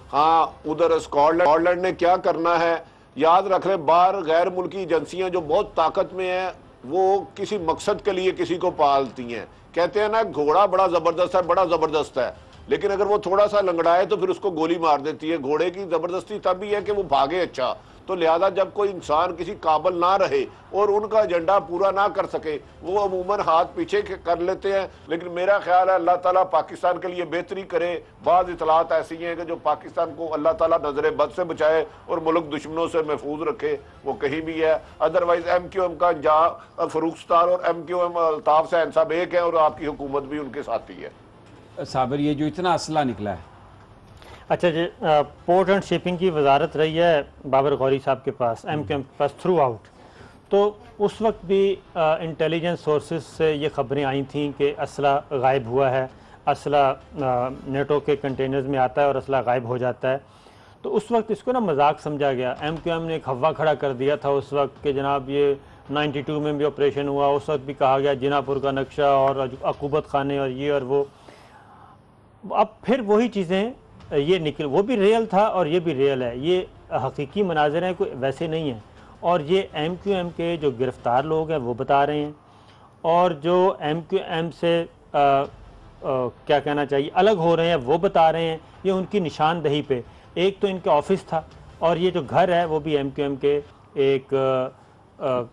हाँ, उधर स्कॉटलैंड ने क्या करना है याद रख लें, बाहर गैर मुल्की एजेंसियां जो बहुत ताकत में हैं वो किसी मकसद के लिए किसी को पालती हैं। कहते हैं ना, घोड़ा बड़ा ज़बरदस्त है, बड़ा ज़बरदस्त है, लेकिन अगर वो थोड़ा सा लंगड़ाए तो फिर उसको गोली मार देती है। घोड़े की ज़बरदस्ती तभी है कि वो भागे अच्छा। तो लिहाजा जब कोई इंसान किसी काबिल ना रहे और उनका एजेंडा पूरा ना कर सके, वो अमूमन हाथ पीछे कर लेते हैं। लेकिन मेरा ख्याल है अल्लाह ताला पाकिस्तान के लिए बेहतरी करे। बाज़ इतलात ऐसी हैं कि जो पाकिस्तान को अल्लाह ताला नजर बद से बचाए और मुल्क दुश्मनों से महफूज रखे, वो कहीं भी है। अदरवाइज MQM का जहाँ फरूख स्टार और MQM अल्ताफ हुसैन साहब एक है और आपकी हुकूमत भी उनके साथ ही है। साबिर, ये जो इतना असला निकला है, अच्छा जी, पोर्ट एंड शिपिंग की वजारत रही है बाबर गौरी साहब के पास, MQM के पास थ्रू आउट। तो उस वक्त भी इंटेलिजेंस सोर्सेज से ये खबरें आई थी कि असला गायब हुआ है, असला नेटो के कंटेनर्स में आता है और असला गायब हो जाता है। तो उस वक्त इसको ना मजाक समझा गया। MQM ने एक हवा खड़ा कर दिया था उस वक्त कि जनाब ये 92 में भी ऑपरेशन हुआ, उस वक्त भी कहा गया जिनापुर का नक्शा और अकूबत खाने और ये और वो। अब फिर वही चीज़ें ये निकल, वो भी रियल था और ये भी रियल है, ये हकीकी मनाज़र हैं, कोई वैसे नहीं है। और ये MQM के जो गिरफ़्तार लोग हैं वो बता रहे हैं, और जो MQM से क्या कहना चाहिए अलग हो रहे हैं वो बता रहे हैं। ये उनकी निशानदही पे, एक तो इनका ऑफिस था और ये जो घर है वो भी MQM के एक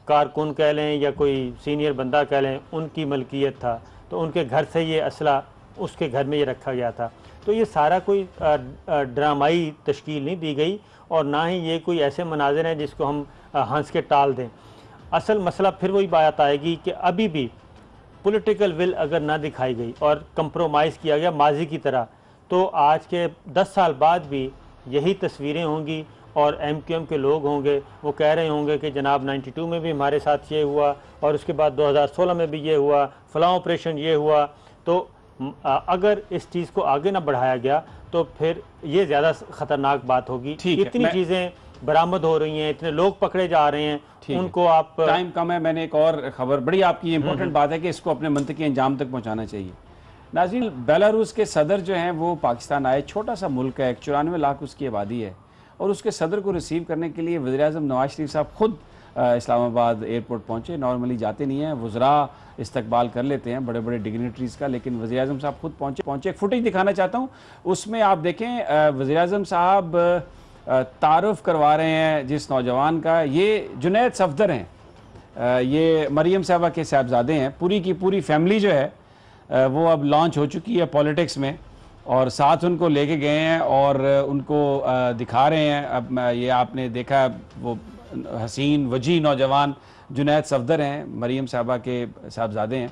कारकुन कह लें या कोई सीनियर बंदा कह लें, उनकी मलकियत था। तो उनके घर से ये असला उसके घर में ये रखा गया था। तो ये सारा कोई ड्रामाई तश्कील नहीं दी गई और ना ही ये कोई ऐसे मनाज़र हैं जिसको हम हंस के टाल दें। असल मसला फिर वही बात आएगी कि अभी भी पॉलिटिकल विल अगर ना दिखाई गई और कंप्रोमाइज़ किया गया माजी की तरह, तो आज के 10 साल बाद भी यही तस्वीरें होंगी और MQM के लोग होंगे, वो कह रहे होंगे कि जनाब 92 में भी हमारे साथ ये हुआ और उसके बाद 2016 में भी ये हुआ, फलां ऑपरेशन ये हुआ। तो अगर इस चीज़ को आगे ना बढ़ाया गया तो फिर ये ज़्यादा ख़तरनाक बात होगी। इतनी चीज़ें बरामद हो रही हैं, इतने लोग पकड़े जा रहे हैं, उनको आप टाइम कम है। मैंने एक और खबर, बड़ी आपकी इंपॉर्टेंट बात है कि इसको अपने मंतकी अंजाम तक पहुंचाना चाहिए। नाज़रीन, बेलारूस के सदर जो हैं वो पाकिस्तान आए, छोटा सा मुल्क है, 94 लाख उसकी आबादी है, और उसके सदर को रिसीव करने के लिए वज़ीर-ए-आज़म नवाज शरीफ साहब खुद इस्लामाबाद एयरपोर्ट पहुँचे। नॉर्मली जाते नहीं हैं, वज़रा इस्तकबाल कर लेते हैं बड़े बड़े डिग्निटरीज़ का, लेकिन वज़ीर-ए-आज़म साहब खुद पहुँचे। एक फुटेज दिखाना चाहता हूँ, उसमें आप देखें वज़ीर-ए-आज़म साहब तारुफ करवा रहे हैं जिस नौजवान का, ये जुनैद सफदर हैं, ये मरियम साहबा के साहबजादे हैं। पूरी की पूरी फैमिली जो है वो अब लॉन्च हो चुकी है पॉलिटिक्स में, और साथ उनको लेके गए हैं और उनको दिखा रहे हैं। अब ये आपने देखा, वो हसीन वजी नौजवान जुनैद सफदर हैं, मरियम साहबा के साहबजादे हैं।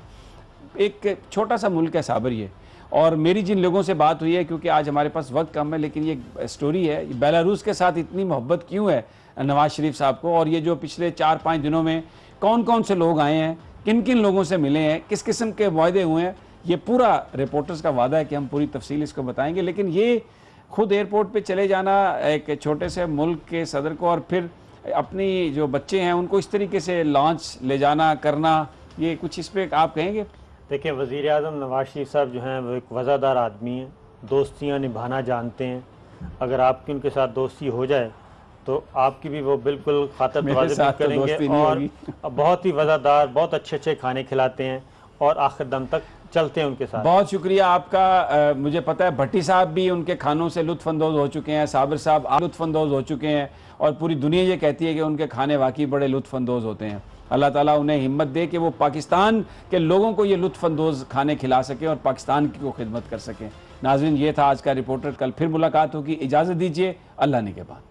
एक छोटा सा मुल्क है साबर ये, और मेरी जिन लोगों से बात हुई है, क्योंकि आज हमारे पास वक्त कम है, लेकिन ये स्टोरी है, बेलारूस के साथ इतनी मोहब्बत क्यों है नवाज शरीफ साहब को, और ये जो पिछले 4-5 दिनों में कौन कौन से लोग आए हैं, किन किन लोगों से मिले हैं, किस किस्म के वायदे हुए हैं, ये पूरा रिपोर्टर्स का वादा है कि हम पूरी तफसील इसको बताएंगे। लेकिन ये खुद एयरपोर्ट पे चले जाना एक छोटे से मुल्क के सदर को, और फिर अपनी जो बच्चे हैं उनको इस तरीके से लॉन्च ले जाना करना, ये कुछ इस पर आप कहेंगे? देखिए, वज़ीर-ए-आज़म नवाज शरीफ साहब जो हैं वो एक वज़ादार आदमी हैं, दोस्तियाँ निभाना जानते हैं। अगर आपकी उनके साथ दोस्ती हो जाए तो आपकी भी वो बिल्कुल खातर तवाज़ुन करेंगे, और बहुत ही वज़ादार, बहुत अच्छे खाने खिलाते हैं और आखिर दम तक चलते हैं उनके साथ। बहुत शुक्रिया आपका। मुझे पता है भट्टी साहब भी उनके खानों से लुत्फ़अंदोज़ हो चुके हैं, साबिर साहब लुत्फ़अंदोज़ हो चुके हैं, और पूरी दुनिया ये कहती है कि उनके खाने वाकई बड़े लुत्फ़अंदोज़ होते हैं। अल्लाह ताला उन्हें हिम्मत दे कि वो पाकिस्तान के लोगों को ये लुत्फ़अंदोज़ खाने खिला सकें और पाकिस्तान की को खिदमत कर सकें। नाज़रीन, ये था आज का रिपोर्टर, कल फिर मुलाकात होगी, इजाज़त दीजिए, अल्लाह ने के बाद।